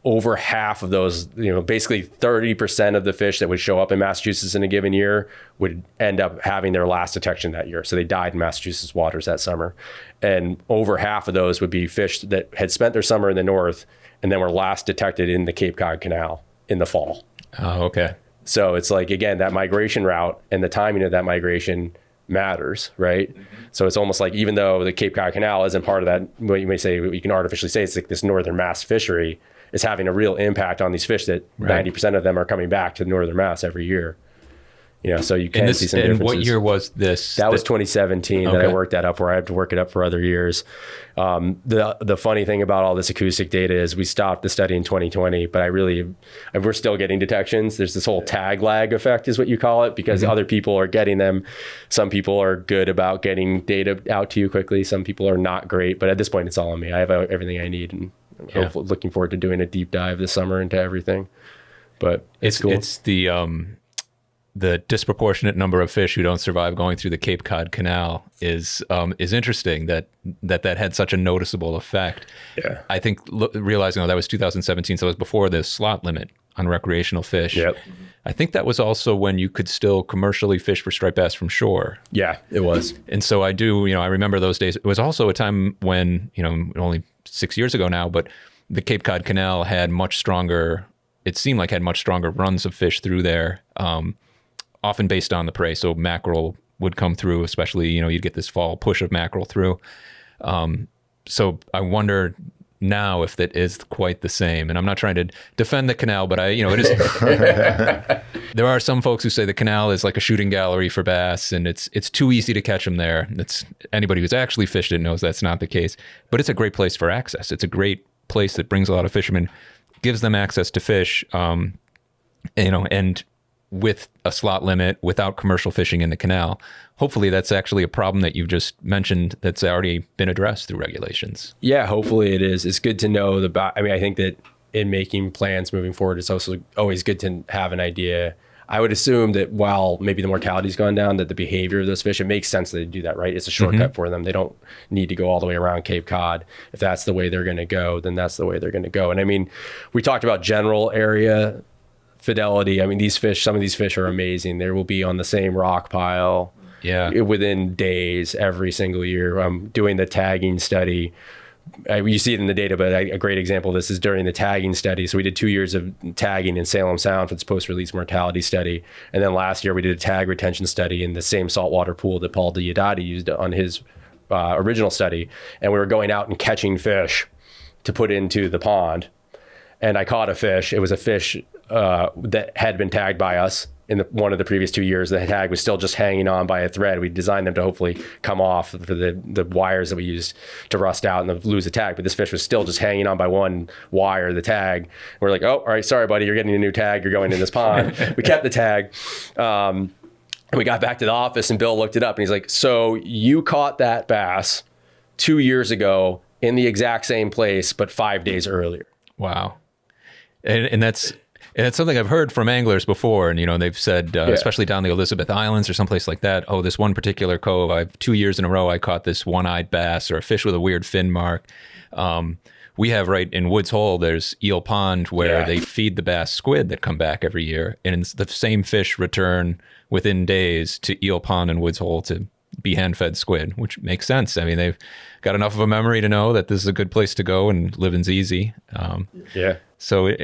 over half of those, basically 30% of the fish that would show up in Massachusetts in a given year would end up having their last detection that year. So they died in Massachusetts waters that summer. And over half of those would be fish that had spent their summer in the north and then were last detected in the Cape Cod Canal in the fall. Oh, okay. So it's like, again, that migration route and the timing of that migration matters, right? So it's almost like, even though the Cape Cod Canal isn't part of that, what you may say, you can artificially say it's like this northern Mass fishery, is having a real impact on these fish that 90% of them are coming back to northern Mass every year. So you can see some differences. And what year was this? That was 2017 that I worked that up, where I had to work it up for other years. The funny thing about all this acoustic data is we stopped the study in 2020, but we're still getting detections. There's this whole tag lag effect is what you call it, because other people are getting them. Some people are good about getting data out to you quickly. Some people are not great, but at this point it's all on me. I have everything I need, and hopefully looking forward to doing a deep dive this summer into everything. But it's cool. It's the disproportionate number of fish who don't survive going through the Cape Cod Canal is interesting. That had such a noticeable effect. Yeah, I think realizing that was 2017, so it was before the slot limit on recreational fish. Yep. I think that was also when you could still commercially fish for striped bass from shore. Yeah, it was. And so I remember those days. It was also a time when, only 6 years ago now, but the Cape Cod Canal had much stronger runs of fish through there, often based on the prey. So mackerel would come through, especially, you'd get this fall push of mackerel through. So I wonder now if that is quite the same. And I'm not trying to defend the canal, but it is. There are some folks who say the canal is like a shooting gallery for bass, and it's too easy to catch them there. Anybody who's actually fished it knows that's not the case. But it's a great place for access. It's a great place that brings a lot of fishermen, gives them access to fish, and with a slot limit, without commercial fishing in the canal. Hopefully that's actually a problem that you've just mentioned that's already been addressed through regulations. Yeah, hopefully it is. It's good to know I think that in making plans moving forward, it's also always good to have an idea. I would assume that while maybe the mortality's gone down, that the behavior of those fish, it makes sense that they do that, right? It's a shortcut for them. They don't need to go all the way around Cape Cod. If that's the way they're going to go, then that's the way they're going to go. And I mean, we talked about general area fidelity. I mean, these fish, some of these fish are amazing. They will be on the same rock pile within days every single year. Doing the tagging study. You see it in the data, but a great example of this is during the tagging study. So we did 2 years of tagging in Salem Sound for this post-release mortality study. And then last year we did a tag retention study in the same saltwater pool that Paul Diodati used on his original study. And we were going out and catching fish to put into the pond. And I caught a fish. It was a fish that had been tagged by us in one of the previous 2 years. The tag was still just hanging on by a thread. We designed them to hopefully come off for the wires that we used to rust out and lose the tag. But this fish was still just hanging on by one wire, the tag. We're like, oh, all right, sorry, buddy, you're getting a new tag. You're going in this pond. We kept the tag. And we got back to the office and Bill looked it up and he's like, so you caught that bass 2 years ago in the exact same place, but 5 days earlier. Wow. And that's something I've heard from anglers before. And, you know, they've said, especially down the Elizabeth Islands or someplace like that, oh, this one particular cove, 2 years in a row, I caught this one-eyed bass or a fish with a weird fin mark. We have right in Woods Hole, there's Eel Pond where they feed the bass squid that come back every year. And it's the same fish return within days to Eel Pond and Woods Hole to be hand-fed squid, which makes sense. I mean, they've got enough of a memory to know that this is a good place to go and living's easy. So,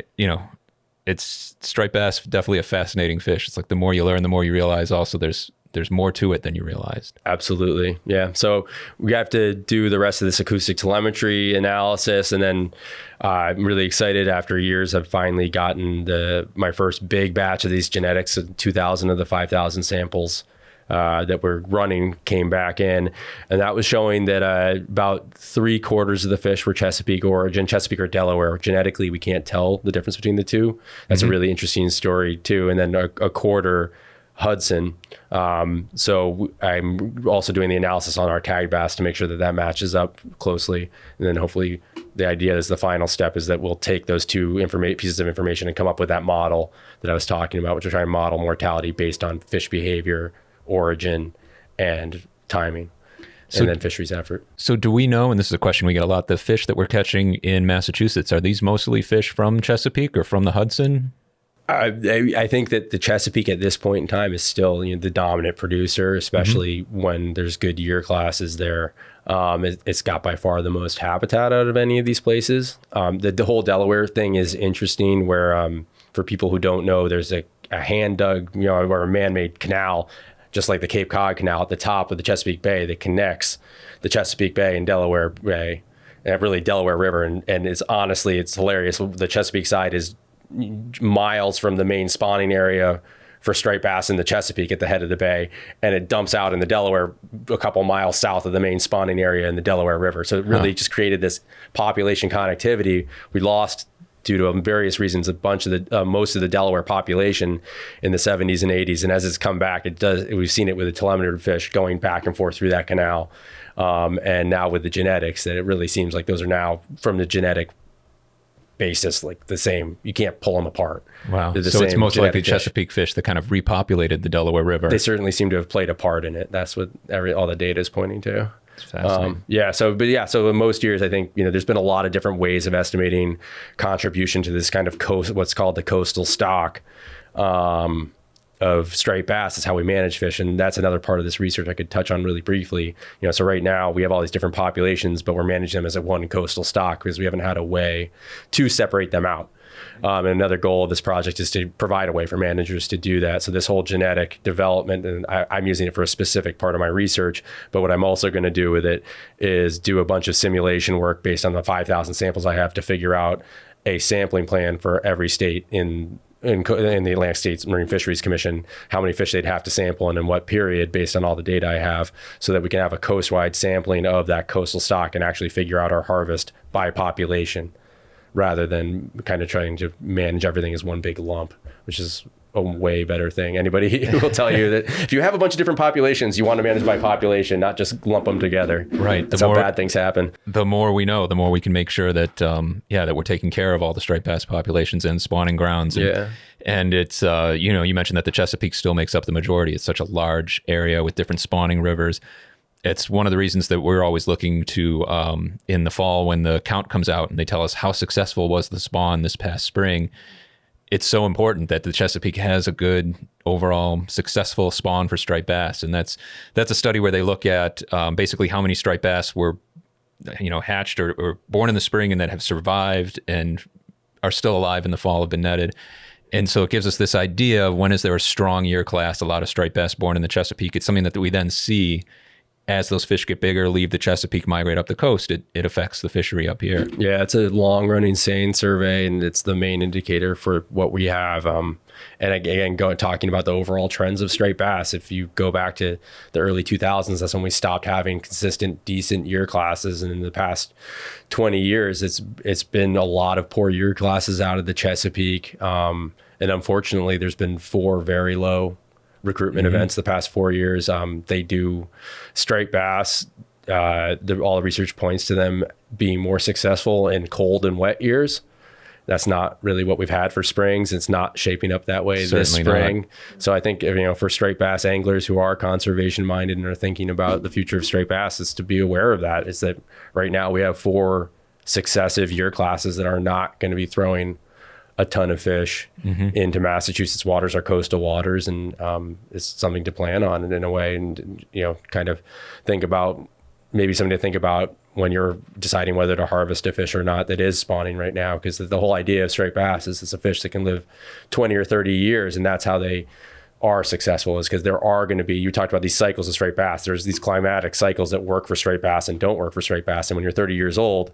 it's striped bass, definitely a fascinating fish. It's like the more you learn, the more you realize also there's more to it than you realized. Absolutely. Yeah. So we have to do the rest of this acoustic telemetry analysis. And then I'm really excited after years, I've finally gotten my first big batch of these genetics, 2,000 of the 5,000 samples that we're running came back in. And that was showing that about 3/4 of the fish were Chesapeake origin, Chesapeake or Delaware. Genetically, we can't tell the difference between the two. That's a really interesting story too. And then a quarter Hudson. So I'm also doing the analysis on our tagged bass to make sure that matches up closely. And then hopefully the idea is the final step is that we'll take those two pieces of information and come up with that model that I was talking about, which we're trying to model mortality based on fish behavior, origin, and timing, and then fisheries effort. So do we know, and this is a question we get a lot, the fish that we're catching in Massachusetts, are these mostly fish from Chesapeake or from the Hudson? I think that the Chesapeake at this point in time is still the dominant producer, especially when there's good year classes there. It's got by far the most habitat out of any of these places. The whole Delaware thing is interesting where for people who don't know, there's a hand dug, or a man-made canal, just like the Cape Cod Canal at the top of the Chesapeake Bay that connects the Chesapeake Bay and Delaware Bay, and really Delaware River. And it's hilarious. The Chesapeake side is miles from the main spawning area for striped bass in the Chesapeake at the head of the bay, and it dumps out in the Delaware a couple miles south of the main spawning area in the Delaware River. So it really just created this population connectivity. We lost, due to various reasons, a bunch of most of the Delaware population in the 70s and 80s. And as it's come back, we've seen it with the telemetry fish going back and forth through that canal. And now with the genetics, that it really seems like those are now from the genetic basis, like the same. You can't pull them apart. Wow. So it's most likely Chesapeake fish that kind of repopulated the Delaware River. They certainly seem to have played a part in it. That's what all the data is pointing to. Fascinating. So in most years, I think, there's been a lot of different ways of estimating contribution to this kind of what's called the coastal stock of striped bass. Is how we manage fish. And that's another part of this research I could touch on really briefly. So right now we have all these different populations, but we're managing them as a one coastal stock because we haven't had a way to separate them out. And another goal of this project is to provide a way for managers to do that. So this whole genetic development, and I'm using it for a specific part of my research, but what I'm also going to do with it is do a bunch of simulation work based on the 5,000 samples I have to figure out a sampling plan for every state in the Atlantic States Marine Fisheries Commission, how many fish they'd have to sample and in what period based on all the data I have, so that we can have a coast-wide sampling of that coastal stock and actually figure out our harvest by population, rather than kind of trying to manage everything as one big lump, which is a way better thing. Anybody will tell you that if you have a bunch of different populations, you want to manage by population, not just lump them together. Right. That's how bad things happen. The more we know, the more we can make sure that, that we're taking care of all the striped bass populations and spawning grounds. And And it's, you mentioned that the Chesapeake still makes up the majority. It's such a large area with different spawning rivers. It's one of the reasons that we're always looking to, in the fall when the count comes out and they tell us how successful was the spawn this past spring. It's so important that the Chesapeake has a good overall successful spawn for striped bass. And that's a study where they look at basically how many striped bass were, hatched or born in the spring and that have survived and are still alive in the fall, have been netted. And so it gives us this idea of when is there a strong year class, a lot of striped bass born in the Chesapeake. It's something that we then see as those fish get bigger, leave the Chesapeake, migrate up the coast. It affects the fishery up here. Yeah, it's a long-running seine survey, and it's the main indicator for what we have. And again, talking about the overall trends of striped bass, if you go back to the early 2000s, that's when we stopped having consistent, decent year classes. And in the past 20 years, it's been a lot of poor year classes out of the Chesapeake. And unfortunately, there's been 4 very low recruitment events the past 4 years. They do striped bass. All the research points to them being more successful in cold and wet years. That's not really what we've had for springs. It's not shaping up that way this spring. So I think, for striped bass anglers who are conservation minded and are thinking about the future of striped bass, is to be aware of that. Is that right now we have 4 successive year classes that are not going to be throwing a ton of fish into Massachusetts waters, our coastal waters, and it's something to plan on in a way, and kind of think about, maybe something to think about when you're deciding whether to harvest a fish or not that is spawning right now, because the whole idea of striped bass is it's a fish that can live 20 or 30 years, and that's how they are successful, is because there are going to be, you talked about these cycles of striped bass, there's these climatic cycles that work for striped bass and don't work for striped bass, and when you're 30 years old,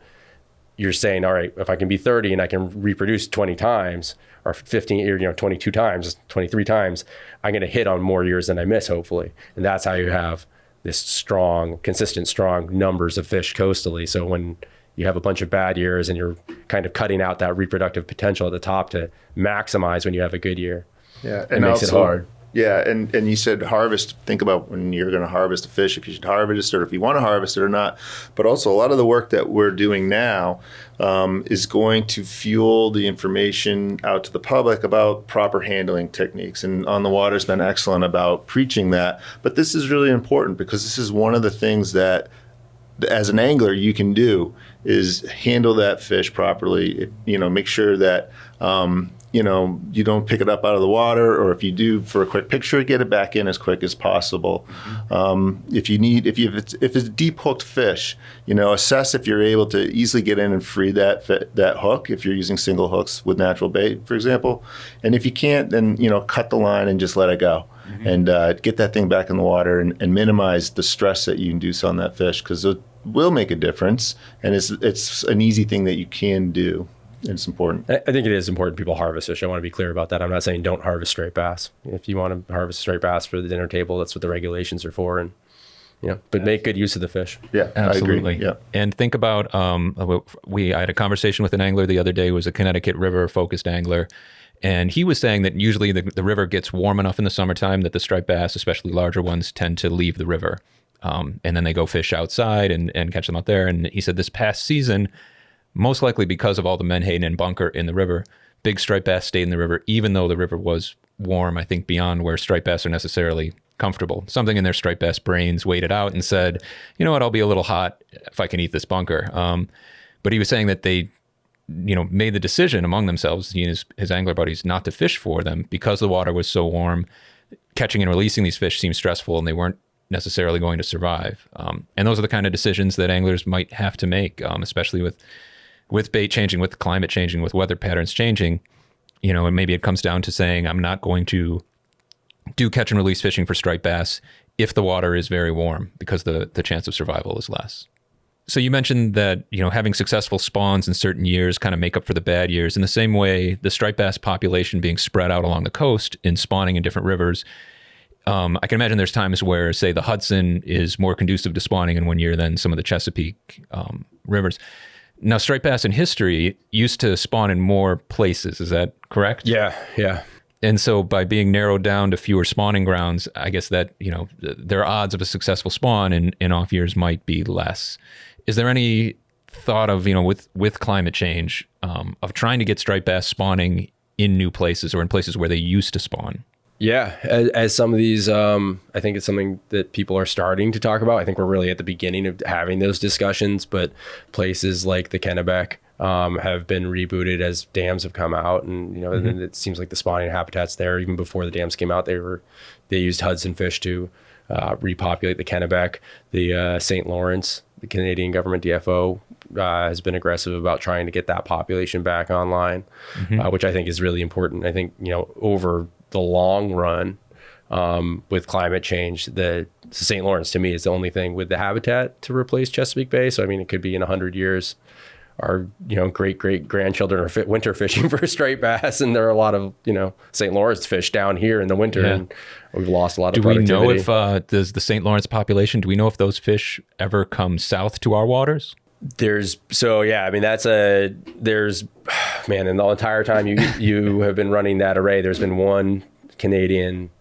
you're saying, all right, if I can be 30 and I can reproduce 20 times or 15 or 22 times, 23 times, I'm going to hit on more years than I miss, hopefully. And that's how you have this strong, consistent, strong numbers of fish coastally. So when you have a bunch of bad years and you're kind of cutting out that reproductive potential at the top to maximize when you have a good year. Yeah, it makes it hard. Yeah, and you said harvest. Think about when you're going to harvest a fish, if you should harvest it or if you want to harvest it or not. But also a lot of the work that we're doing now is going to fuel the information out to the public about proper handling techniques. And On the Water's been excellent about preaching that. But this is really important because this is one of the things that, as an angler, you can do is handle that fish properly. Make sure that you don't pick it up out of the water, or if you do for a quick picture, get it back in as quick as possible. If it's deep hooked fish, assess if you're able to easily get in and free that hook if you're using single hooks with natural bait, for example. And if you can't, then cut the line and just let it go. And get that thing back in the water and minimize the stress that you induce on that fish, because it will make a difference, and it's an easy thing that you can do. It's important. I think it is important people harvest fish. I want to be clear about that. I'm not saying don't harvest striped bass. If you want to harvest striped bass for the dinner table, that's what the regulations are for. And but make good use of the fish. Yeah, absolutely. I agree. Yeah. And think about I had a conversation with an angler the other day who was a Connecticut River focused angler. And he was saying that usually the river gets warm enough in the summertime that the striped bass, especially larger ones, tend to leave the river. And then they go fish outside and catch them out there. And he said this past season, most likely because of all the menhaden and bunker in the river, big striped bass stayed in the river, even though the river was warm, I think beyond where striped bass are necessarily comfortable. Something in their striped bass brains waited out and said, you know what, I'll be a little hot if I can eat this bunker. But he was saying that they made the decision among themselves, he and his angler buddies, not to fish for them because the water was so warm. Catching and releasing these fish seemed stressful, and they weren't necessarily going to survive. And those are the kind of decisions that anglers might have to make, especially with bait changing, with climate changing, with weather patterns changing. And maybe it comes down to saying, I'm not going to do catch and release fishing for striped bass if the water is very warm, because the chance of survival is less. So you mentioned that, having successful spawns in certain years kind of make up for the bad years. In the same way, the striped bass population being spread out along the coast and spawning in different rivers. I can imagine there's times where, say, the Hudson is more conducive to spawning in one year than some of the Chesapeake rivers. Now, striped bass in history used to spawn in more places. Is that correct? Yeah. And so by being narrowed down to fewer spawning grounds, I guess that, their odds of a successful spawn in off years might be less. Is there any thought of, with climate change, of trying to get striped bass spawning in new places or in places where they used to spawn? Yeah, as some of these, I think it's something that people are starting to talk about. I think we're really at the beginning of having those discussions, but places like the Kennebec have been rebooted as dams have come out, and and it seems like the spawning habitats there, even before the dams came out, they used Hudson fish to repopulate the Kennebec. The St. Lawrence, the Canadian government DFO, has been aggressive about trying to get that population back online, which I think is really important. I think over the long run, with climate change, the St. Lawrence to me is the only thing with the habitat to replace Chesapeake Bay. So I mean, it could be in 100 years, our great grandchildren are winter fishing for striped bass, and there are a lot of St. Lawrence fish down here in the winter, and we've lost a lot of productivity. Do we know if does the St. Lawrence population? Do we know if those fish ever come south to our waters? There's in the entire time you have been running that array, there's been one Canadian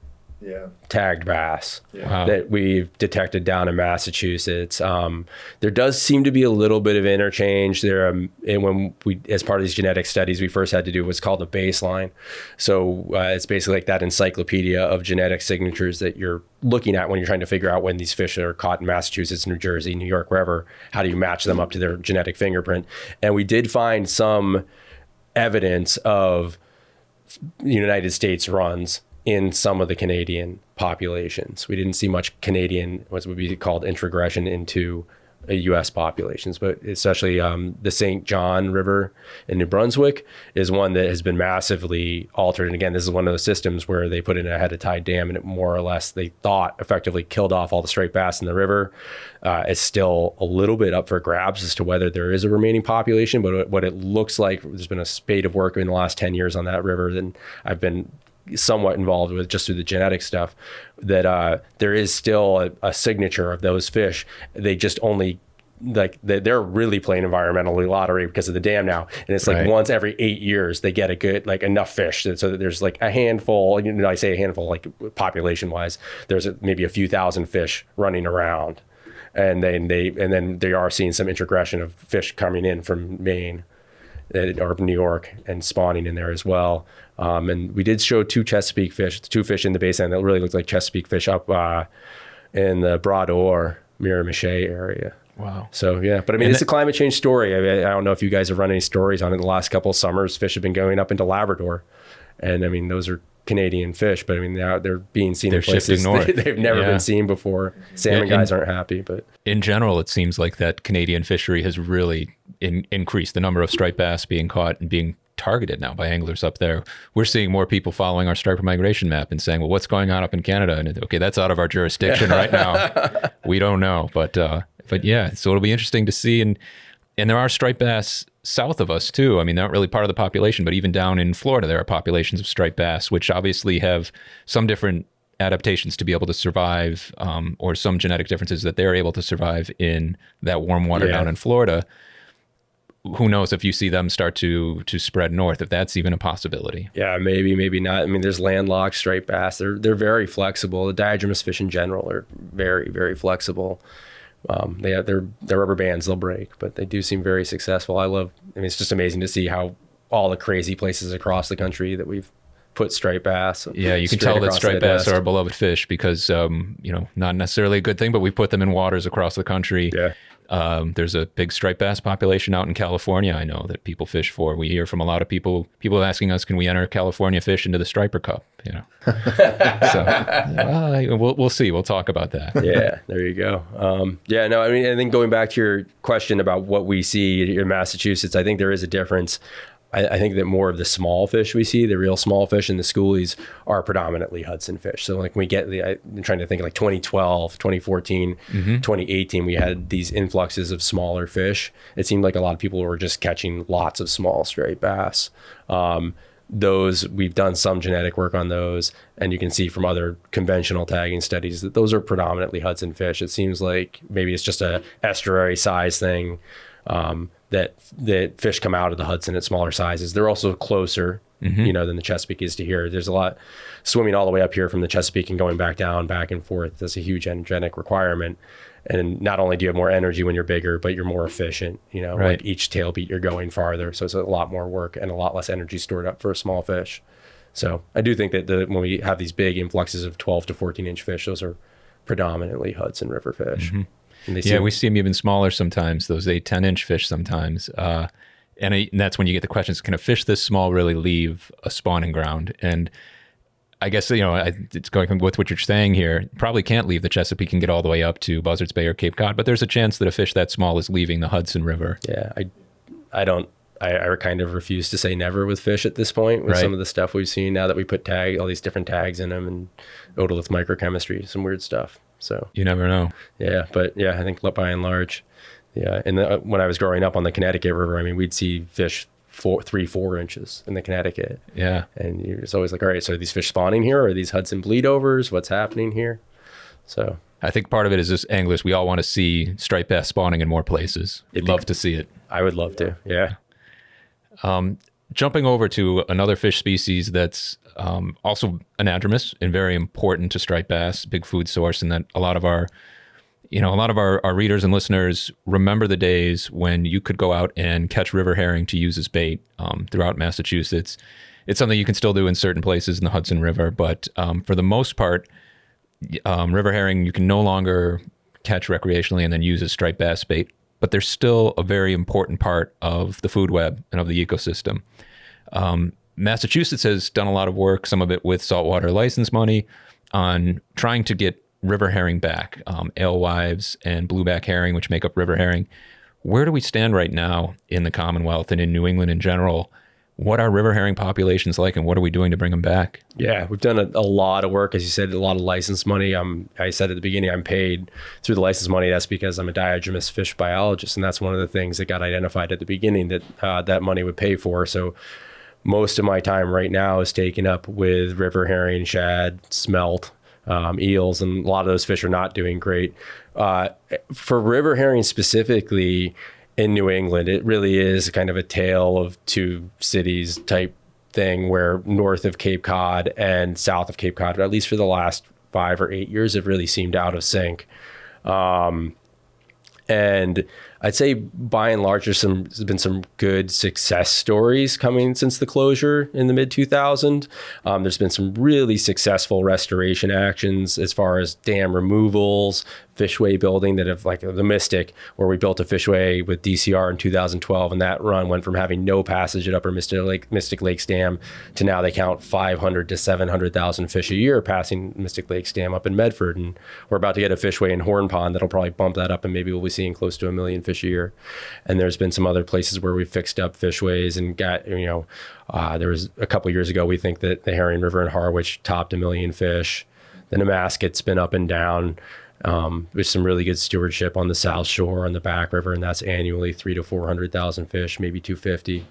tagged bass that we've detected down in Massachusetts. There does seem to be a little bit of interchange there. And when we, as part of these genetic studies, we first had to do what's called a baseline. So it's basically like that encyclopedia of genetic signatures that you're looking at when you're trying to figure out when these fish are caught in Massachusetts, New Jersey, New York, wherever. How do you match them up to their genetic fingerprint? And we did find some evidence of United States runs in some of the Canadian populations. We didn't see much Canadian, what would be called introgression into U.S. populations, but especially the St. John River in New Brunswick is one that has been massively altered. And again, this is one of those systems where they put in a head-of-tide dam, and it more or less, they thought, effectively killed off all the striped bass in the river. It's still a little bit up for grabs as to whether there is a remaining population, but what it looks like, there's been a spate of work in the last 10 years on that river, and I've been somewhat involved with just through the genetic stuff, that there is still a signature of those fish. They just only, like, they're really playing environmental lottery because of the dam now, and it's like once every 8 years they get a good, like, enough fish so that there's like a handful, I say a handful like population wise, there's maybe a few thousand fish running around, and then they are seeing some introgression of fish coming in from Maine or New York and spawning in there as well. And we did show two fish in the basin that really looked like Chesapeake fish up in the Bras-d'Or, Miramichi area. Wow. So, yeah. But I mean, it's a climate change story. I mean, I don't know if you guys have run any stories on it in the last couple of summers. Fish have been going up into Labrador. And I mean, those are Canadian fish, but I mean, now they're being seen in places they've never been seen before. Salmon guys aren't happy, but in general, it seems like that Canadian fishery has really increased the number of striped bass being caught and being targeted now by anglers up there. We're seeing more people following our striper migration map and saying, well, what's going on up in Canada? And okay, that's out of our jurisdiction right now. We don't know, but yeah, so it'll be interesting to see. And there are striped bass south of us too. I mean, they're not really part of the population, but even down in Florida, there are populations of striped bass, which obviously have some different adaptations to be able to survive, or some genetic differences that they're able to survive in that warm water down in Florida. Who knows if you see them start to spread north, if that's even a possibility. Yeah, maybe not. I mean, there's landlocked striped bass. They're very flexible. The diatomous fish in general are very, very flexible. They have their rubber bands, they'll break, but they do seem very successful. I mean, it's just amazing to see how all the crazy places across the country that we've put striped bass. Yeah, you can tell that striped bass are a beloved fish because, not necessarily a good thing, but we put them in waters across the country. Yeah. There's a big striped bass population out in California, I know, that people fish for. We hear from a lot of people asking us, can we enter California fish into the Striper Cup? So we'll see. We'll talk about that. Yeah, there you go. I mean, I think going back to your question about what we see in Massachusetts, I think there is a difference. I think that more of the small fish we see, the real small fish and the schoolies, are predominantly Hudson fish. So like we get I'm trying to think like 2012, 2014, 2018, we had these influxes of smaller fish. It seemed like a lot of people were just catching lots of small striped bass. Those, we've done some genetic work on those, and you can see from other conventional tagging studies that those are predominantly Hudson fish. It seems like maybe it's just a estuary size thing. that fish come out of the Hudson at smaller sizes. They're also closer, than the Chesapeake is to here. There's a lot swimming all the way up here from the Chesapeake and going back down, back and forth. That's a huge energetic requirement. And not only do you have more energy when you're bigger, but you're more efficient, like each tail beat, you're going farther. So it's a lot more work and a lot less energy stored up for a small fish. So I do think that when we have these big influxes of 12 to 14 inch fish, those are predominantly Hudson River fish. And we see them even smaller sometimes, those 8-10 inch fish sometimes. And that's when you get the questions, can a fish this small really leave a spawning ground? And I guess, it's going with what you're saying here, probably can't leave the Chesapeake and get all the way up to Buzzards Bay or Cape Cod, but there's a chance that a fish that small is leaving the Hudson River. Yeah, I kind of refuse to say never with fish at this point with some of the stuff we've seen now that we put all these different tags in them and otolith microchemistry, some weird stuff. So you never know. Yeah, but I think by and large, and when I was growing up on the Connecticut River, I mean, we'd see fish 3-4 inches in the Connecticut. Yeah. And it's always like, all right, so are these fish spawning here? Or are these Hudson bleedovers? What's happening here? So I think part of it is just anglers. We all want to see striped bass spawning in more places. We'd love to see it. I would love to. Yeah. Jumping over to another fish species that's also anadromous and very important to striped bass, big food source, and that a lot of our readers and listeners remember the days when you could go out and catch river herring to use as bait throughout Massachusetts. It's something you can still do in certain places in the Hudson River, but for the most part, river herring you can no longer catch recreationally and then use as striped bass bait, but they're still a very important part of the food web and of the ecosystem. Massachusetts has done a lot of work, some of it with saltwater license money, on trying to get river herring back, alewives and blueback herring, which make up river herring. Where do we stand right now in the Commonwealth and in New England in general? What are river herring populations like, and what are we doing to bring them back? Yeah, we've done a lot of work, as you said, a lot of license money. I said at the beginning, I'm paid through the license money. That's because I'm a diadromous fish biologist, and that's one of the things that got identified at the beginning that that money would pay for. So most of my time right now is taken up with river herring, shad, smelt, eels, and a lot of those fish are not doing great. For river herring specifically in New England, it really is kind of a tale of two cities type thing, where north of Cape Cod and south of Cape Cod, at least for the last 5 or 8 years, have really seemed out of sync. And I'd say by and large, there's been some good success stories coming since the closure in the mid 2000s. There's been some really successful restoration actions as far as dam removals, fishway building that have, like the Mystic, where we built a fishway with DCR in 2012, and that run went from having no passage at Upper Mystic Lakes Dam to now they count 500 to 700,000 fish a year passing Mystic Lakes Dam up in Medford, and we're about to get a fishway in Horn Pond that'll probably bump that up, and maybe we'll be seeing close to 1 million fish a year. And there's been some other places where we fixed up fishways and got, there was a couple years ago, we think that the Herring River in Harwich topped 1 million fish. The Nemasket's been up and down. With some really good stewardship on the South Shore, on the Back River, and that's annually 300,000 to 400,000 fish, maybe 250.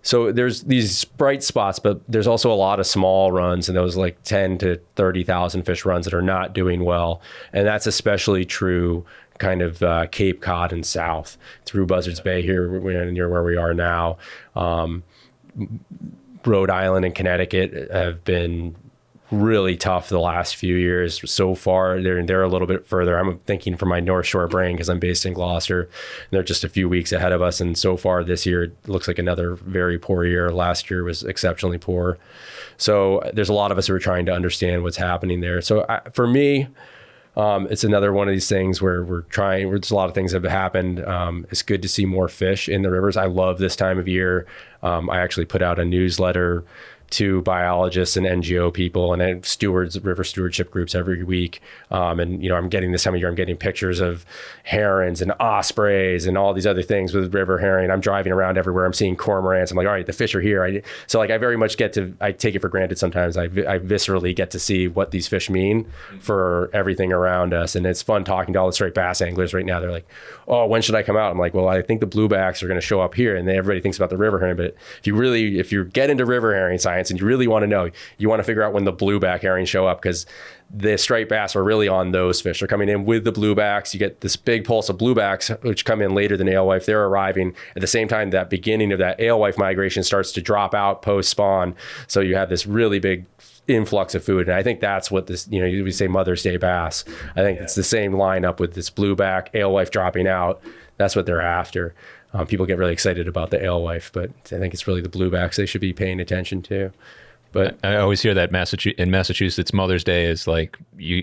So there's these bright spots, but there's also a lot of small runs, and those like 10 to 30,000 fish runs that are not doing well, and that's especially true kind of Cape Cod and south through Buzzards Bay here near where we are now. Rhode Island and Connecticut have been really tough the last few years so far. They're a little bit further. I'm thinking from my North Shore brain because I'm based in Gloucester, and they're just a few weeks ahead of us. And so far this year, it looks like another very poor year. Last year was exceptionally poor. So there's a lot of us who are trying to understand what's happening there. So for me, it's another one of these things where there's a lot of things that have happened. It's good to see more fish in the rivers. I love this time of year. I actually put out a newsletter to biologists and NGO people and river stewardship groups every week. And, I'm getting this time of year, I'm getting pictures of herons and ospreys and all these other things with river herring. I'm driving around everywhere. I'm seeing cormorants. I'm like, all right, the fish are here. I very much I take it for granted sometimes. I viscerally get to see what these fish mean for everything around us. And it's fun talking to all the striped bass anglers right now. They're like, oh, when should I come out? I'm like, well, I think the bluebacks are going to show up here. And everybody thinks about the river herring. But if you get into river herring science, science, and you really want to know. You want to figure out when the blueback herring show up, because the striped bass are really on those fish. They're coming in with the bluebacks. You get this big pulse of bluebacks, which come in later than alewife. They're arriving at the same time that beginning of that alewife migration starts to drop out post-spawn. So you have this really big influx of food. And I think that's what this, we say Mother's Day bass. I think it's the same lineup with this blueback, alewife dropping out. That's what they're after. People get really excited about the alewife, but I think it's really the bluebacks they should be paying attention to. But I always hear that in Massachusetts, Mother's Day is like,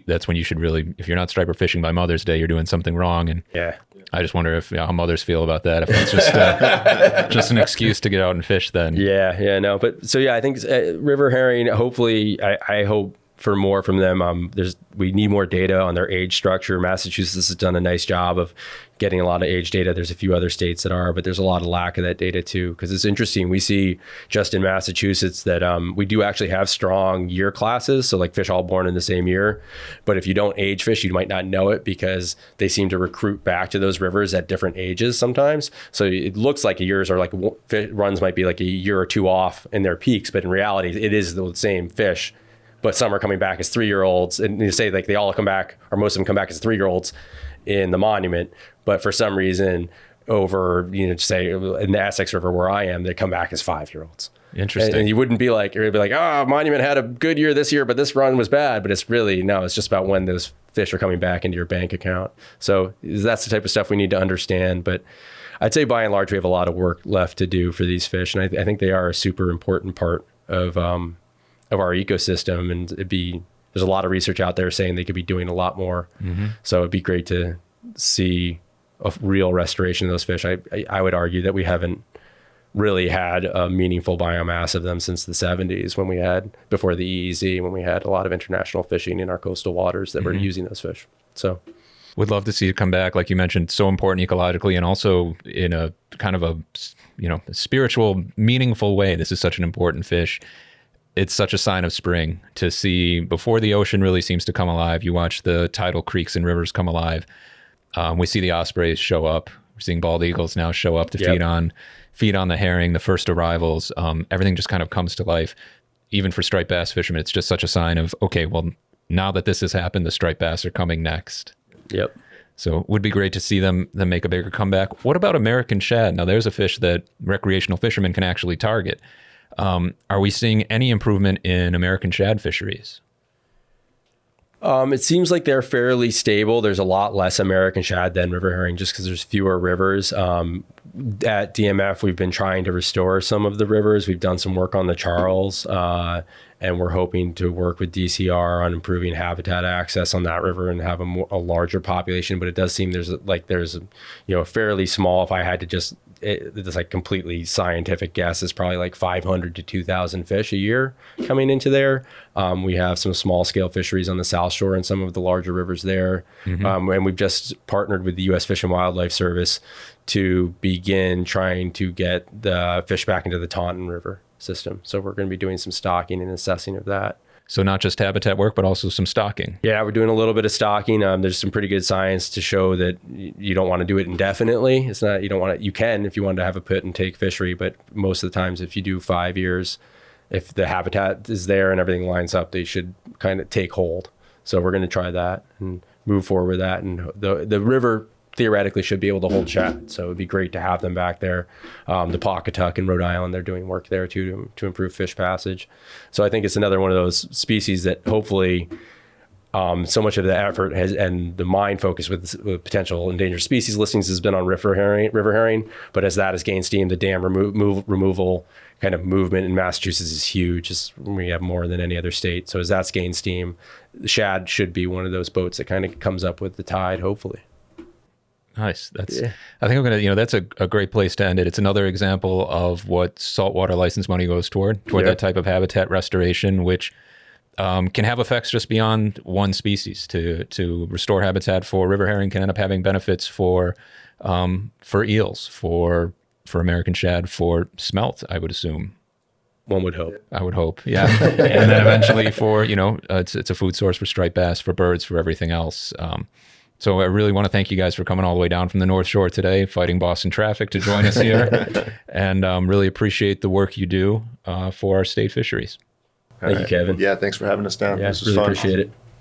that's when you should really, if you're not striper fishing by Mother's Day, you're doing something wrong. And yeah, I just wonder if how mothers feel about that. If it's just just an excuse to get out and fish then. Yeah, no. But so yeah, I think river herring, hopefully, I hope for more from them. We need more data on their age structure. Massachusetts has done a nice job of getting a lot of age data. There's a few other states that are, but there's a lot of lack of that data too. Because it's interesting. We see just in Massachusetts that we do actually have strong year classes. So like fish all born in the same year. But if you don't age fish, you might not know it, because they seem to recruit back to those rivers at different ages sometimes. So it looks like years are like runs might be like a year or two off in their peaks, but in reality, it is the same fish. But some are coming back as 3-year-olds, and you say like they all come back, or most of them come back as 3-year-olds in the monument. But for some reason, over say in the Essex River where I am, they come back as 5-year-olds. Interesting. And you wouldn't be like, monument had a good year this year, but this run was bad. But it's really it's just about when those fish are coming back into your bank account. So that's the type of stuff we need to understand. But I'd say by and large, we have a lot of work left to do for these fish, and I think they are a super important part of our ecosystem, and there's a lot of research out there saying they could be doing a lot more. Mm-hmm. So it'd be great to see a real restoration of those fish. I would argue that we haven't really had a meaningful biomass of them since the 70s, before the EEZ, when we had a lot of international fishing in our coastal waters that were using those fish. So would love to see it come back, like you mentioned, so important ecologically, and also in a kind of a spiritual, meaningful way. This is such an important fish. It's such a sign of spring to see before the ocean really seems to come alive. You watch the tidal creeks and rivers come alive. We see the ospreys show up. We're seeing bald eagles now show up to feed on the herring, the first arrivals. Everything just kind of comes to life. Even for striped bass fishermen, it's just such a sign of, okay, well, now that this has happened, the striped bass are coming next. Yep. So it would be great to see them make a bigger comeback. What about American shad? Now, there's a fish that recreational fishermen can actually target. Are we seeing any improvement in American shad fisheries? It seems like they're fairly stable. There's a lot less American shad than river herring, just because there's fewer rivers. At DMF, we've been trying to restore some of the rivers. We've done some work on the Charles, and we're hoping to work with DCR on improving habitat access on that river and have a larger population. But it does seem there's a fairly small, if I had to just, it's like completely scientific guess, is probably like 500 to 2,000 fish a year coming into there. We have some small scale fisheries on the South Shore and some of the larger rivers there. Mm-hmm. And we've just partnered with the U.S. Fish and Wildlife Service to begin trying to get the fish back into the Taunton River system. So we're going to be doing some stocking and assessing of that. So not just habitat work, but also some stocking. Yeah, we're doing a little bit of stocking. There's some pretty good science to show that you don't want to do it indefinitely. It's not, you can if you want to have a put and take fishery, but most of the times if you do 5 years, if the habitat is there and everything lines up, they should kind of take hold. So we're going to try that and move forward with that. And the river theoretically should be able to hold shad. So it'd be great to have them back there. The Pawcatuck in Rhode Island, they're doing work there too to improve fish passage. So I think it's another one of those species that hopefully so much of the effort and the mind focus with potential endangered species listings has been on river herring. But as that has gained steam, the dam removal kind of movement in Massachusetts is huge. We have more than any other state. So as that's gained steam, the shad should be one of those boats that kind of comes up with the tide, hopefully. Nice. I think I'm going to, that's a great place to end it. It's another example of what saltwater license money goes toward that type of habitat restoration, which can have effects just beyond one species. To restore habitat for river herring can end up having benefits for eels, for American shad, for smelt, I would assume. One would hope. I would hope, yeah. And then eventually for, it's a food source for striped bass, for birds, for everything else. So I really want to thank you guys for coming all the way down from the North Shore today, fighting Boston traffic to join us here. And really appreciate the work you do for our state fisheries. Thank you, Kevin. Yeah, thanks for having us down. Yeah, This was really fun. appreciate it.